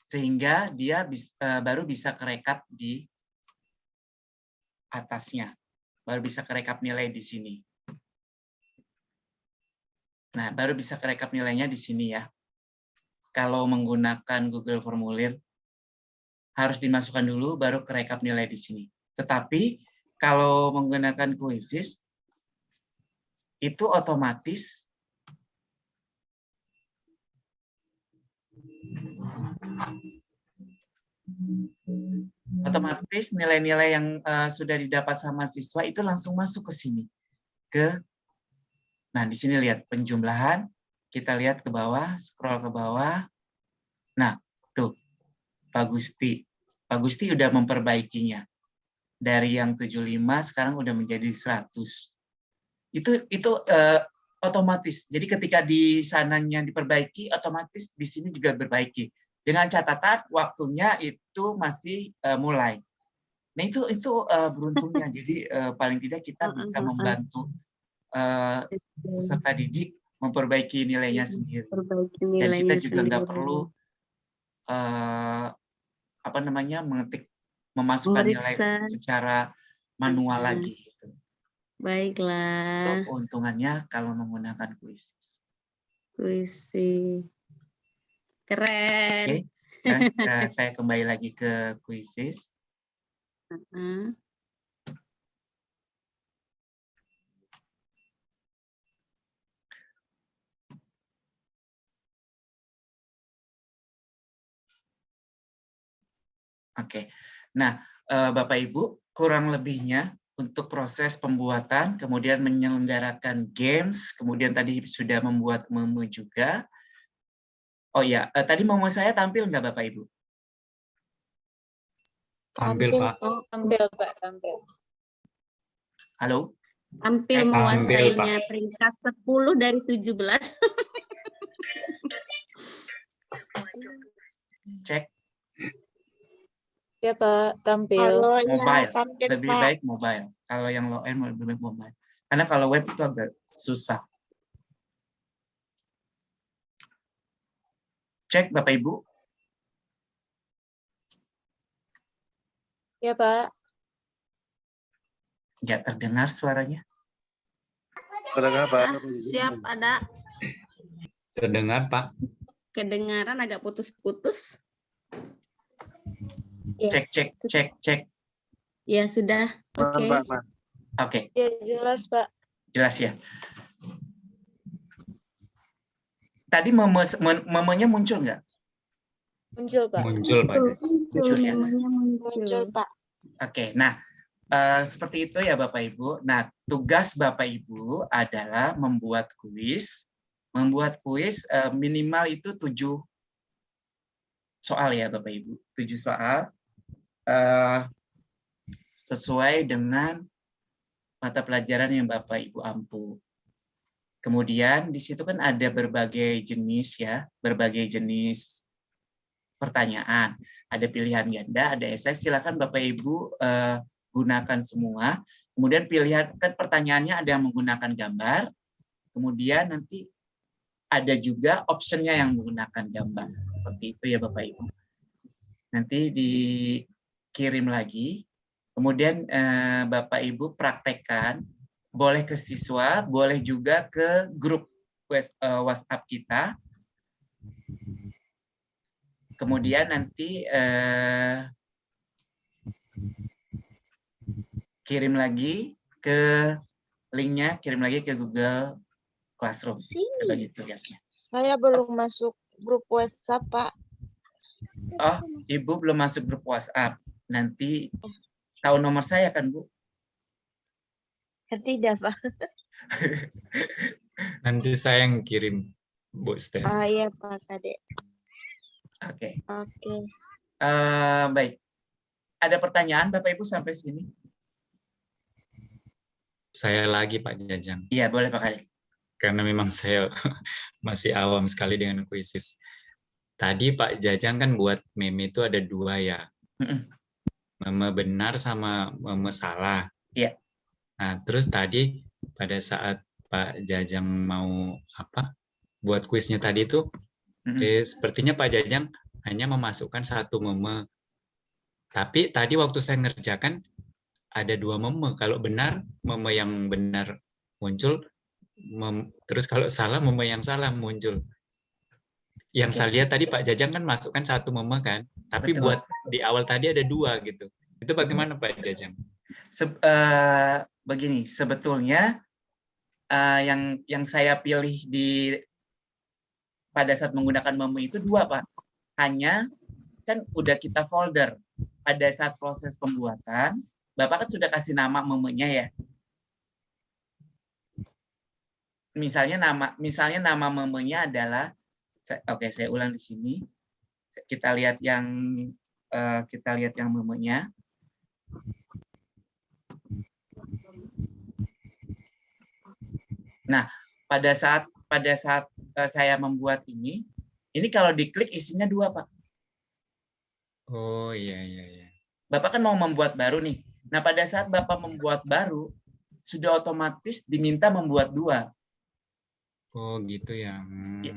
Sehingga dia baru bisa kerekap di atasnya. Baru bisa kerekap nilai di sini. Nah, baru bisa kerekap nilainya di sini ya. Kalau menggunakan Google Formulir, harus dimasukkan dulu, baru kerekap nilai di sini. Tetapi, kalau menggunakan Quizzes, itu otomatis nilai-nilai yang sudah didapat sama siswa itu langsung masuk ke sini. Nah, di sini lihat penjumlahan, kita lihat ke bawah, scroll ke bawah. Nah, tuh, Pak Gusti udah memperbaikinya. Dari yang 75 sekarang udah menjadi 100. Itu otomatis. Jadi ketika di sananya diperbaiki, otomatis di sini juga berbaiki. Dengan catatan waktunya itu masih mulai. Nah, itu beruntungnya. Jadi paling tidak kita bisa membantu peserta didik memperbaiki nilainya sendiri. Dan kita juga nggak perlu memasukkan nilai secara manual lagi. Gitu. Baiklah. Itu keuntungannya kalau menggunakan Quizzes. Quizzes. Keren. Oke, saya kembali lagi ke Quizzes. Oke. Nah, Bapak Ibu, kurang lebihnya untuk proses pembuatan, kemudian menyelenggarakan games, kemudian tadi sudah membuat meme juga. Oh ya, tadi meme saya tampil nggak Bapak Ibu? Tampil, Pak. Tampil, Pak, tampil. Halo? Tampil Cek. menguasainya peringkat 10 dari 17. Cek. Ya, Pak, tampil. Kalau Mobile. tampil, Lebih Pak. baik mobile. Kalau yang low end lebih baik mobile. Karena kalau web itu agak susah. Cek Bapak Ibu. Ya, Pak. Nggak terdengar suaranya. Siap, ada. Terdengar, Pak. Kedengaran agak putus-putus. Ya. Cek. Ya, sudah. Oke. Oke, Ya, jelas, Pak. jelas ya. Tadi memenya muncul nggak? Muncul, Pak. Muncul, Pak. Muncul, ya? memangnya Muncul, muncul. Pak. Oke, nah seperti itu ya Bapak Ibu. Nah, tugas Bapak Ibu adalah membuat kuis. Membuat kuis minimal itu 7 soal ya Bapak Ibu. 7 soal sesuai dengan mata pelajaran yang Bapak Ibu ampu. Kemudian di situ kan ada berbagai jenis ya, berbagai jenis pertanyaan. Ada pilihan ganda, ada esai. Silakan Bapak Ibu gunakan semua. Kemudian pilihan kan pertanyaannya ada yang menggunakan gambar. Kemudian nanti ada juga optionnya yang menggunakan gambar. Seperti itu ya Bapak Ibu. Nanti dikirim lagi. Kemudian Bapak Ibu praktekkan. Boleh ke siswa, boleh juga ke grup WhatsApp kita. Kemudian nanti kirim lagi ke linknya, kirim lagi ke Google Classroom sebagai tugasnya. Saya belum masuk grup WhatsApp, Pak. Oh, Ibu belum masuk grup WhatsApp. Nanti tahu nomor saya kan, Bu? Tidak, Pak. Nanti saya yang kirim, Bu Steph. Ah, iya, Pak, Kadek. Oke. Oke. Baik. Ada pertanyaan Bapak Ibu sampai sini? Saya lagi, Pak Jajang. Iya, boleh Pak Khalid. Karena memang saya masih awam sekali dengan kuisis. Tadi Pak Jajang kan buat meme itu ada 2 ya. Meme benar sama meme salah. Iya. Nah, terus tadi pada saat Pak Jajang mau buat kuisnya tadi itu, sepertinya Pak Jajang hanya memasukkan 1 meme. Tapi tadi waktu saya ngerjakan ada 2 meme. Kalau benar, meme yang benar muncul. Terus kalau salah, meme yang salah muncul. Yang saya lihat tadi Pak Jajang kan masukkan 1 meme kan. Tapi Betul. buat di awal tadi ada 2 gitu. Itu bagaimana Pak Jajang? Begini, sebetulnya yang saya pilih pada saat menggunakan meme itu 2 Pak. Hanya kan udah kita folder pada saat proses pembuatan, Bapak kan sudah kasih nama memenya ya. Misalnya nama memenya adalah, oke saya ulang di sini. Kita lihat yang memenya. Nah, pada saat saya membuat ini kalau diklik isinya 2 Pak. Oh iya. Bapak kan mau membuat baru nih. Nah, pada saat Bapak membuat baru, sudah otomatis diminta membuat 2. Oh gitu ya.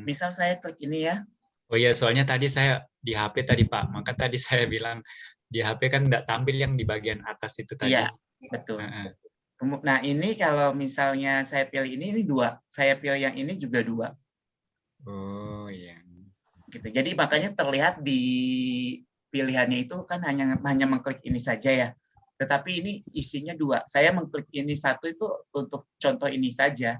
Misal saya klik ini ya. Oh iya, soalnya tadi saya di HP tadi Pak. Maka tadi saya bilang di HP kan nggak tampil yang di bagian atas itu tadi. Iya, betul. Nah, ini kalau misalnya saya pilih ini 2. Saya pilih yang ini juga 2. Oh iya. Gitu. Jadi makanya terlihat di pilihannya itu kan hanya mengklik ini saja ya. Tetapi ini isinya 2. Saya mengklik ini 1 itu untuk contoh ini saja.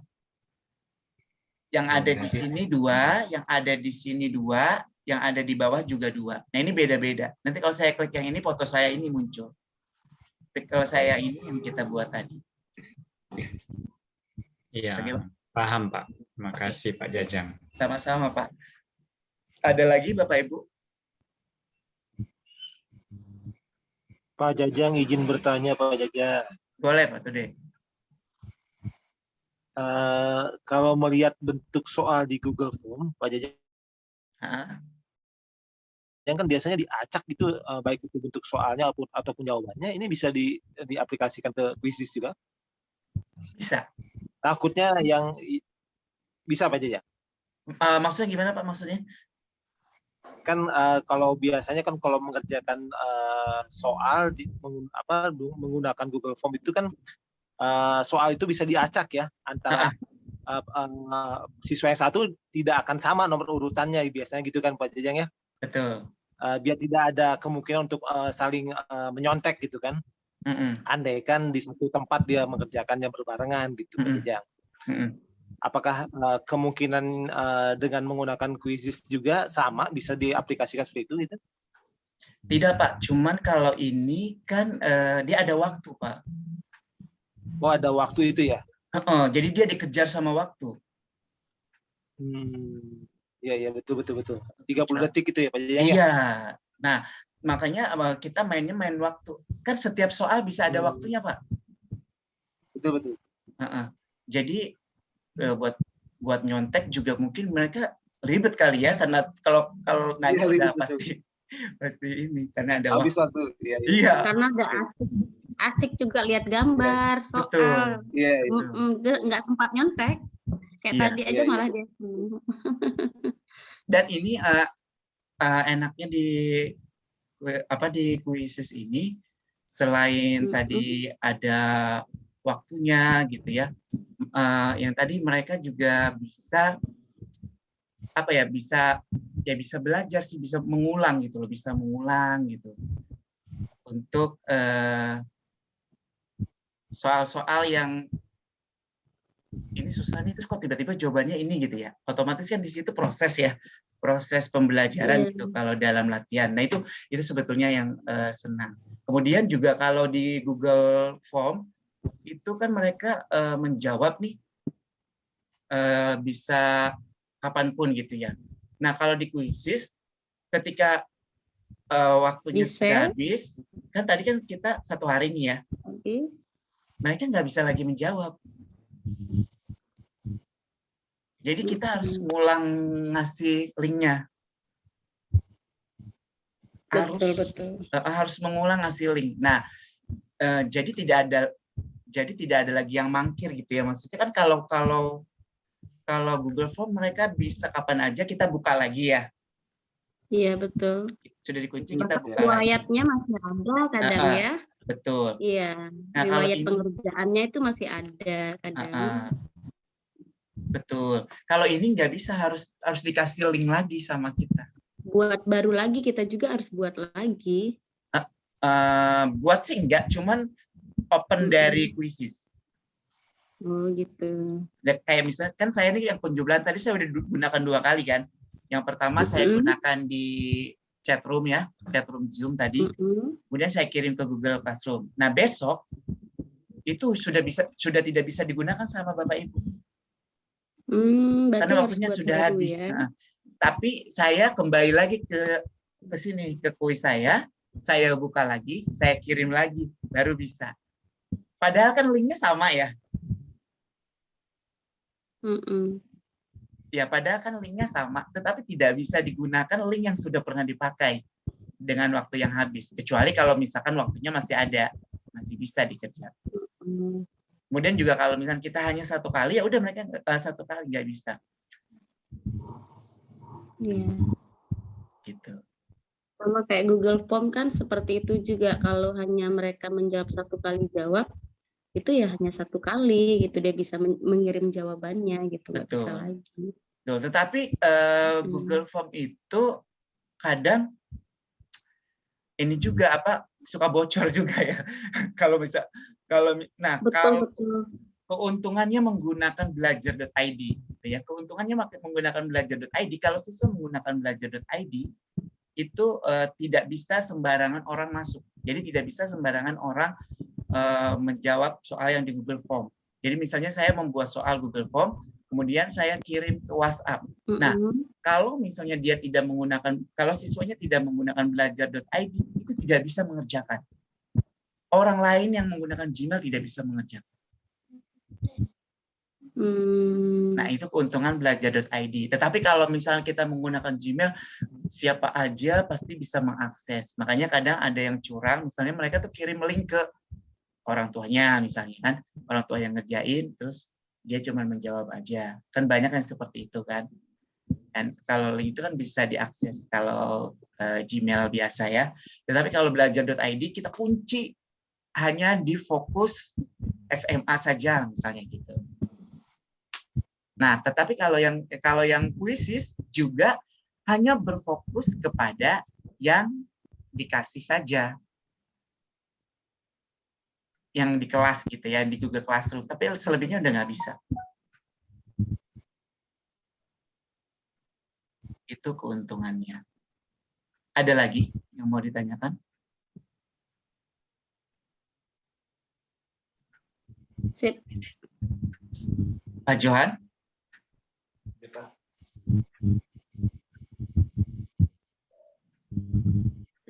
Yang ada di sini 2, yang ada di sini 2, yang ada di bawah juga 2. Nah ini beda-beda. Nanti kalau saya klik yang ini, foto saya ini muncul. Tapi kalau saya ini yang kita buat tadi. Iya, Bagaimana? paham Pak. Terima kasih Pak Jajang. Sama-sama Pak. Ada lagi Bapak Ibu? Pak Jajang izin bertanya Pak Jajang. Boleh Pak Tude. Kalau melihat bentuk soal di Google Form, Pak Jajang, yang kan biasanya diacak gitu, baik itu bentuk soalnya ataupun jawabannya, ini bisa diaplikasikan ke kuisis juga? Bisa. Takutnya yang bisa Pak Jajang. Maksudnya gimana Pak maksudnya? Kan kalau biasanya kan kalau mengerjakan soal menggunakan Google Form itu kan soal itu bisa diacak ya antara siswa yang satu tidak akan sama nomor urutannya biasanya gitu kan Pak Jajang ya. Betul. Biar tidak ada kemungkinan untuk saling menyontek gitu kan. Andai kan di satu tempat dia mengerjakannya berbarengan gitu Pak Jajang. Apakah kemungkinan dengan menggunakan kuisis juga sama bisa diaplikasikan seperti itu gitu? Tidak Pak, cuman kalau ini kan dia ada waktu Pak. Oh ada waktu itu ya? Jadi dia dikejar sama waktu. Iya betul. 30 detik itu ya Pak Jajang. Iya. Nah makanya kita main waktu. Kan setiap soal bisa ada waktunya Pak. Betul. Jadi buat nyontek juga mungkin mereka ribet kali ya, karena kalau nanya udah pasti ini karena ada habis waktu. Iya. Karena nggak asik juga lihat gambar soal. Nggak sempat nyontek. Kayak tadi aja malah dia. Dan ini enaknya di kuisis ini selain tadi ada waktunya gitu ya. Yang tadi mereka juga bisa bisa belajar sih, bisa mengulang gitu loh, untuk soal-soal yang ini susah nih, terus kok tiba-tiba jawabannya ini gitu ya. Otomatis kan di situ proses pembelajaran gitu kalau dalam latihan. Nah itu sebetulnya yang senang. Kemudian juga kalau di Google Form itu kan mereka menjawab nih bisa kapanpun gitu ya. Nah kalau di kuisis ketika waktunya sudah habis, kan tadi kan kita 1 hari nih ya, mereka nggak bisa lagi menjawab. Jadi kita harus ngulang ngasih linknya. Harus mengulang ngasih link. Nah jadi tidak ada lagi yang mangkir gitu ya, maksudnya kan kalau Google Form mereka bisa kapan aja kita buka lagi ya. Iya betul. Sudah dikunci kita buka riwayatnya masih ada kadang ya. Betul. Iya. Nah, riwayat pengerjaannya itu masih ada kadang. Betul. Kalau ini nggak bisa, harus dikasih link lagi sama kita. Buat baru lagi, kita juga harus buat lagi. Buat sih enggak, cuman open dari kuisis. Oh gitu. Kayak misalnya kan saya ini yang penjumlahan tadi saya udah gunakan 2 kali kan. Yang pertama saya gunakan di chatroom ya, chatroom Zoom tadi. Kemudian saya kirim ke Google Classroom. Nah besok itu sudah tidak bisa digunakan sama Bapak Ibu. Karena waktunya sudah habis. Ya? Tapi saya kembali lagi ke sini ke kuis saya buka lagi, saya kirim lagi, baru bisa. Padahal kan linknya sama ya. Ya, padahal kan linknya sama, tetapi tidak bisa digunakan link yang sudah pernah dipakai dengan waktu yang habis. Kecuali kalau misalkan waktunya masih ada, masih bisa dikerjakan. Kemudian juga kalau misalkan kita hanya 1 kali, ya udah mereka 1 kali nggak bisa. Iya. Gitu. Sama kayak Google Form kan seperti itu juga, kalau hanya mereka menjawab 1 kali jawab, itu ya hanya 1 kali gitu, dia bisa mengirim jawabannya gitu, nggak bisa lagi. Betul. Tetapi Google Form itu kadang ini juga suka bocor juga ya. Kalau keuntungannya menggunakan belajar.id. gitu ya. Keuntungannya menggunakan belajar.id, kalau siswa menggunakan belajar.id itu tidak bisa sembarangan orang masuk. Jadi tidak bisa sembarangan orang menjawab soal yang di Google Form. Jadi misalnya saya membuat soal Google Form, kemudian saya kirim ke WhatsApp. Nah, kalau misalnya dia tidak menggunakan, kalau siswanya tidak menggunakan belajar.id, itu tidak bisa mengerjakan. Orang lain yang menggunakan Gmail tidak bisa mengerjakan. Nah, itu keuntungan belajar.id. Tetapi kalau misalnya kita menggunakan Gmail, siapa aja pasti bisa mengakses. Makanya kadang ada yang curang, misalnya mereka tuh kirim link ke orang tuanya misalnya kan, orang tua yang ngerjain, terus dia cuma menjawab aja. Kan banyak yang seperti itu kan. Dan kalau link itu kan bisa diakses kalau Gmail biasa ya. Tetapi kalau belajar.id kita kunci hanya di fokus SMA saja misalnya gitu. Nah, tetapi kalau yang kuisis juga hanya berfokus kepada yang dikasih saja. Yang di kelas gitu ya, di Google Classroom. Tapi selebihnya udah nggak bisa. Itu keuntungannya. Ada lagi yang mau ditanyakan? Sip. Pak Johan?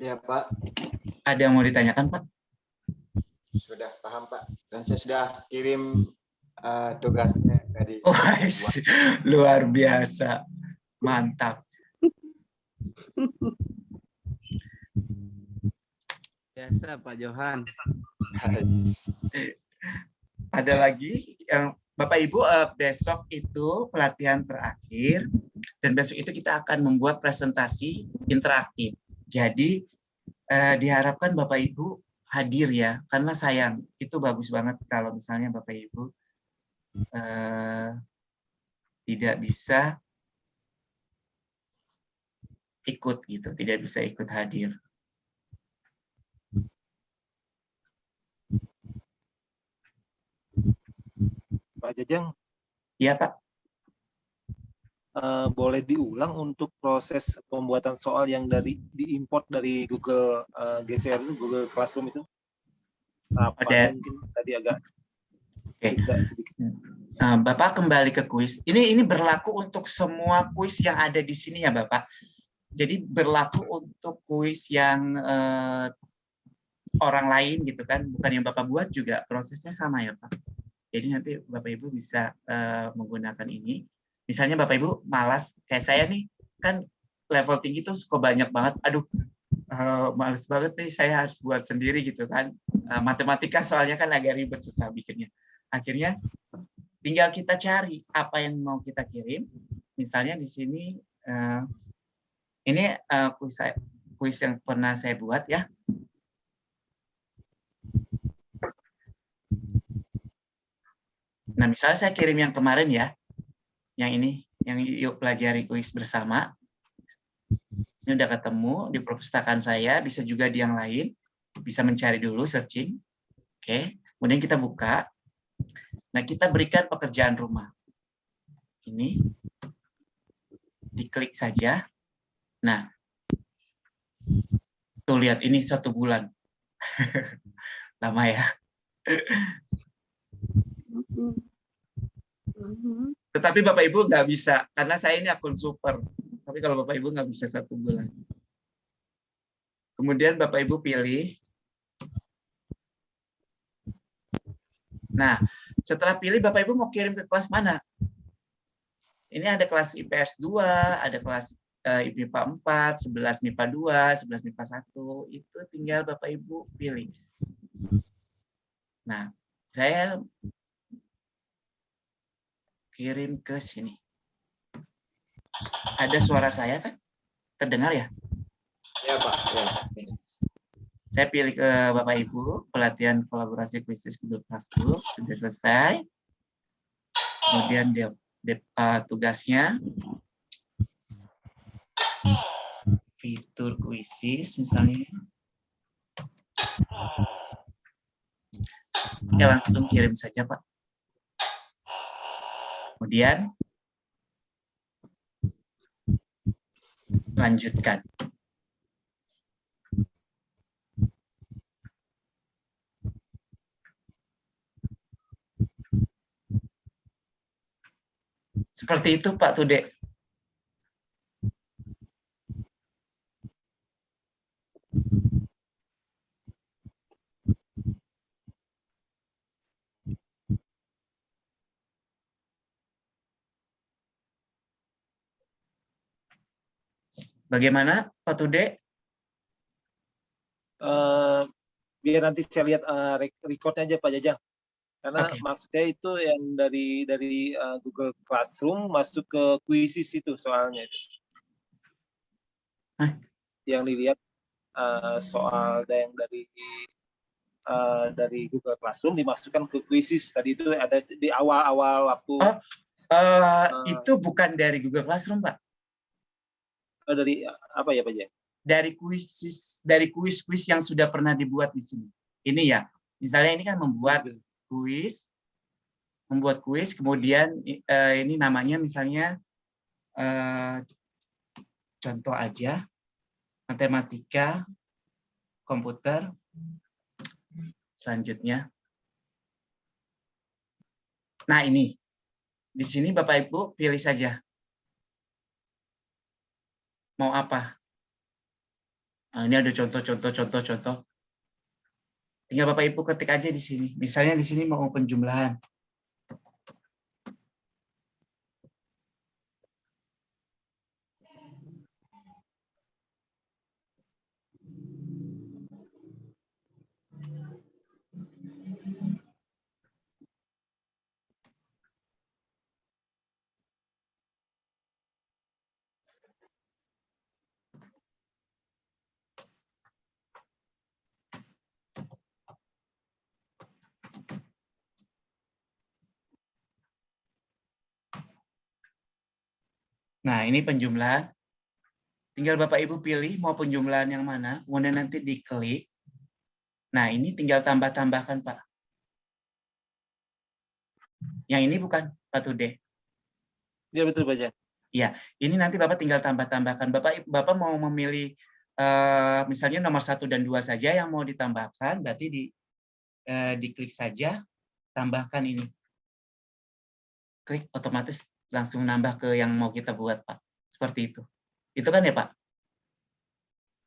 Ya, Pak. Ada yang mau ditanyakan, Pak? Sudah paham, Pak. Dan saya sudah kirim tugasnya tadi. Oh, luar biasa. Mantap. Biasa, Pak Johan. Ada lagi yang Bapak Ibu, besok itu pelatihan terakhir dan besok itu kita akan membuat presentasi interaktif. Jadi diharapkan Bapak Ibu hadir ya, karena sayang itu bagus banget kalau misalnya Bapak Ibu tidak bisa ikut gitu, tidak bisa ikut hadir. Pak Jajang. Iya, Pak. Boleh diulang untuk proses pembuatan soal yang diimport dari Google GCR itu, Google Classroom itu? Apa mungkin tadi agak sedikit. Bapak kembali ke kuis. Ini berlaku untuk semua kuis yang ada di sini ya, Bapak. Jadi berlaku untuk kuis yang orang lain gitu kan, bukan yang Bapak buat juga prosesnya sama ya, Pak. Jadi nanti Bapak Ibu bisa menggunakan ini. Misalnya Bapak Ibu malas, kayak saya nih, kan level tinggi tuh suka banyak banget. Aduh, males banget nih, saya harus buat sendiri gitu kan. Matematika soalnya kan agak ribet, susah bikinnya. Akhirnya tinggal kita cari apa yang mau kita kirim. Misalnya di sini, ini kuis yang pernah saya buat ya. Nah, misalnya saya kirim yang kemarin ya, yang ini, yang yuk pelajari kuis bersama. Ini udah ketemu di perpustakaan saya, bisa juga di yang lain, bisa mencari dulu, searching. Oke, kemudian kita buka. Nah, kita berikan pekerjaan rumah. Ini, diklik saja. Nah, tuh lihat, ini 1 bulan. Lama ya. Tetapi Bapak Ibu nggak bisa, karena saya ini akun super. Tapi kalau Bapak Ibu nggak bisa 1 bulan. Kemudian Bapak Ibu pilih. Nah, setelah pilih Bapak Ibu mau kirim ke kelas mana? Ini ada kelas IPS 2, ada kelas MIPA 4, 11 MIPA 2, 11 MIPA 1. Itu tinggal Bapak Ibu pilih. Nah, saya kirim ke sini. Ada suara saya kan? Terdengar ya? Ya, Pak. Ya. Saya pilih ke Bapak Ibu, pelatihan kolaborasi kuisis Google Classroom sudah selesai. Kemudian tugasnya fitur kuisis misalnya. Ya, langsung kirim saja, Pak. Kemudian lanjutkan. Seperti itu Pak Tude. Bagaimana Pak Tude? Biar nanti saya lihat recordnya aja Pak Jajang. Karena maksudnya itu yang dari Google Classroom masuk ke Quizzes itu soalnya itu. Yang dilihat soal yang dari Google Classroom dimasukkan ke Quizzes. Tadi itu ada di awal-awal waktu. Itu bukan dari Google Classroom Pak. Dari apa ya Pak Jajang? Dari kuis yang sudah pernah dibuat di sini. Ini ya, misalnya ini kan membuat kuis, kemudian ini namanya misalnya contoh aja, matematika, komputer, selanjutnya. Nah ini, di sini Bapak Ibu pilih saja. Mau apa? Nah, ini ada contoh. Tinggal Bapak Ibu ketik aja di sini. Misalnya di sini mau penjumlahan. Nah, ini penjumlahan. Tinggal Bapak Ibu pilih mau penjumlahan yang mana, kemudian nanti diklik. Nah, ini tinggal tambah-tambahkan, Pak. Yang ini bukan, Pak Tude. Iya, betul, Pak Jan. Ya, ini nanti Bapak tinggal tambah-tambahkan. Bapak mau memilih misalnya nomor 1 dan 2 saja yang mau ditambahkan, berarti diklik saja, tambahkan ini. Klik, otomatis langsung nambah ke yang mau kita buat, Pak. Seperti itu. Itu kan ya, Pak?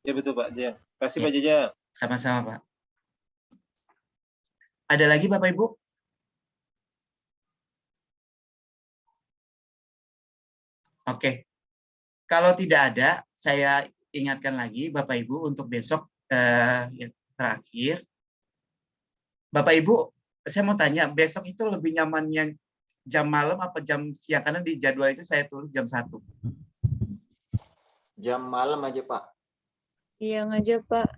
Ya, betul, Pak Jajang. Kasih, Ya. Pak Jajang. Sama-sama, Pak. Ada lagi, Bapak Ibu? Oke. Kalau tidak ada, saya ingatkan lagi, Bapak Ibu, untuk besok yang terakhir. Bapak Ibu, saya mau tanya, besok itu lebih nyamannya jam malam apa jam siang? Karena di jadwal itu saya tulis jam 1. Jam malam aja, Pak. Iya aja, Pak.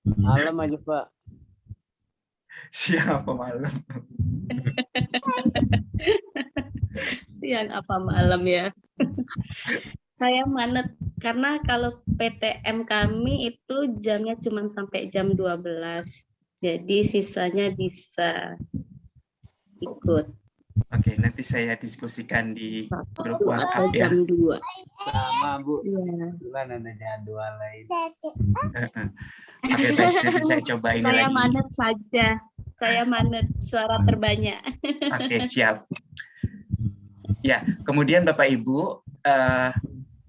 Malam aja, Pak. Siang apa malam? Siang apa malam ya? Saya manet karena kalau PTM kami itu jamnya cuma sampai jam 12. Jadi sisanya bisa ikut. Oke, nanti saya diskusikan di grup Atau WhatsApp ya. jam 2. Sama, Bu. Iya. Bulan ada jadwal lain. Oke, baik, nanti saya coba ini Saya lagi. manet saja. Saya manet suara terbanyak. Oke, siap. Ya, kemudian Bapak Ibu,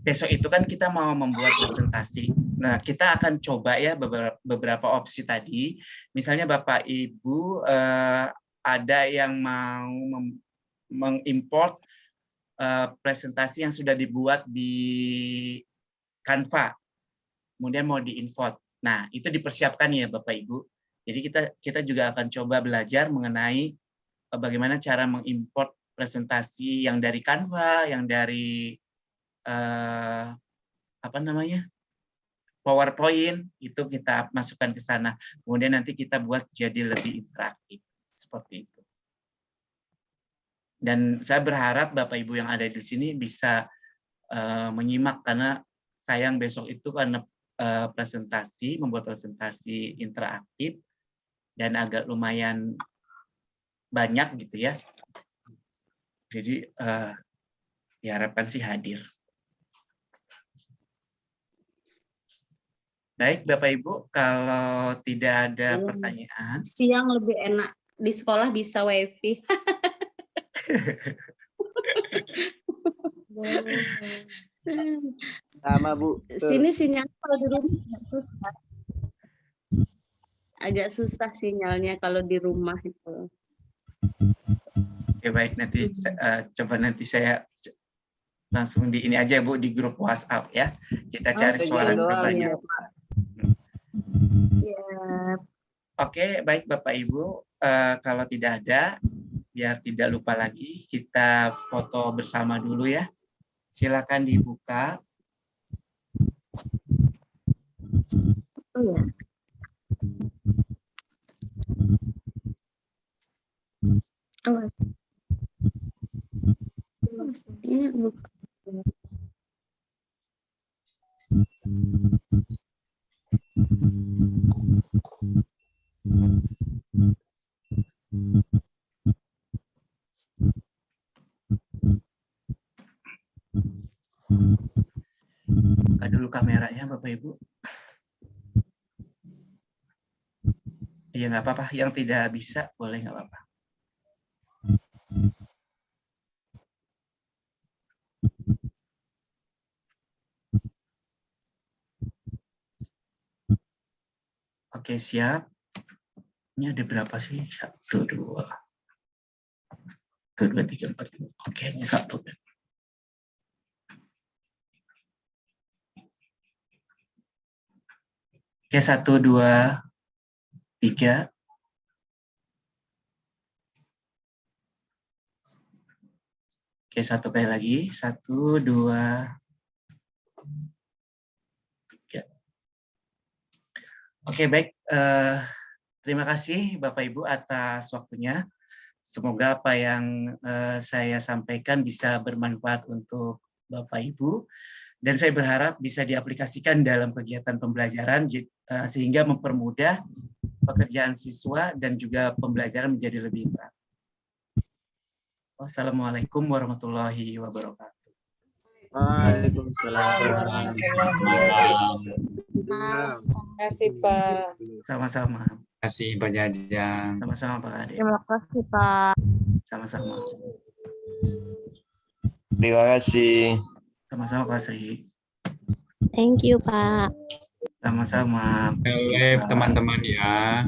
besok itu kan kita mau membuat presentasi. Nah, kita akan coba ya beberapa opsi tadi. Misalnya Bapak Ibu ada yang mau mengimport presentasi yang sudah dibuat di Canva, kemudian mau di-import. Nah, itu dipersiapkan ya Bapak Ibu. Jadi kita juga akan coba belajar mengenai bagaimana cara mengimport presentasi yang dari Canva, yang dari PowerPoint, itu kita masukkan ke sana. Kemudian nanti kita buat jadi lebih interaktif. Seperti itu. Dan saya berharap Bapak Ibu yang ada di sini bisa menyimak, karena sayang besok itu karena membuat presentasi interaktif dan agak lumayan banyak gitu ya. Jadi Diharapkan sih hadir. Baik, Bapak Ibu, kalau tidak ada pertanyaan. Siang lebih enak. Di sekolah bisa wifi. Sama Bu. Sini sinyal kalau di rumah agak susah. Agak susah sinyalnya kalau di rumah itu. Oke, baik, nanti coba nanti saya langsung di ini aja Bu, di grup WhatsApp ya. Kita cari suara terbanyak. Oke, baik Bapak Ibu, kalau tidak ada, biar tidak lupa lagi, kita foto bersama dulu ya. Silakan dibuka. Oh ya. Oh. Ini buka. Buka dulu kameranya Bapak Ibu. Iya nggak apa-apa, yang tidak bisa boleh nggak apa-apa. Oke, siap. Ini ada berapa sih? 1, 2, 1, 2, 3, 4, 5. Oke, ini 1. Oke, 1, 2, 3. Oke, 1 kali lagi. 1, 2, 3. Oke, baik. Terima kasih Bapak Ibu atas waktunya. Semoga apa yang saya sampaikan bisa bermanfaat untuk Bapak Ibu. Dan saya berharap bisa diaplikasikan dalam kegiatan pembelajaran sehingga mempermudah pekerjaan siswa dan juga pembelajaran menjadi lebih interaktif. Wassalamualaikum warahmatullahi wabarakatuh. Waalaikumsalam. Terima kasih Pak. Sama-sama. Terima kasih Pak Jajang. Sama-sama Pak Ade. Terima kasih Pak. Sama-sama. Terima kasih. Sama-sama Pak Sri. Thank you Pak. Sama-sama. Teman-teman ya.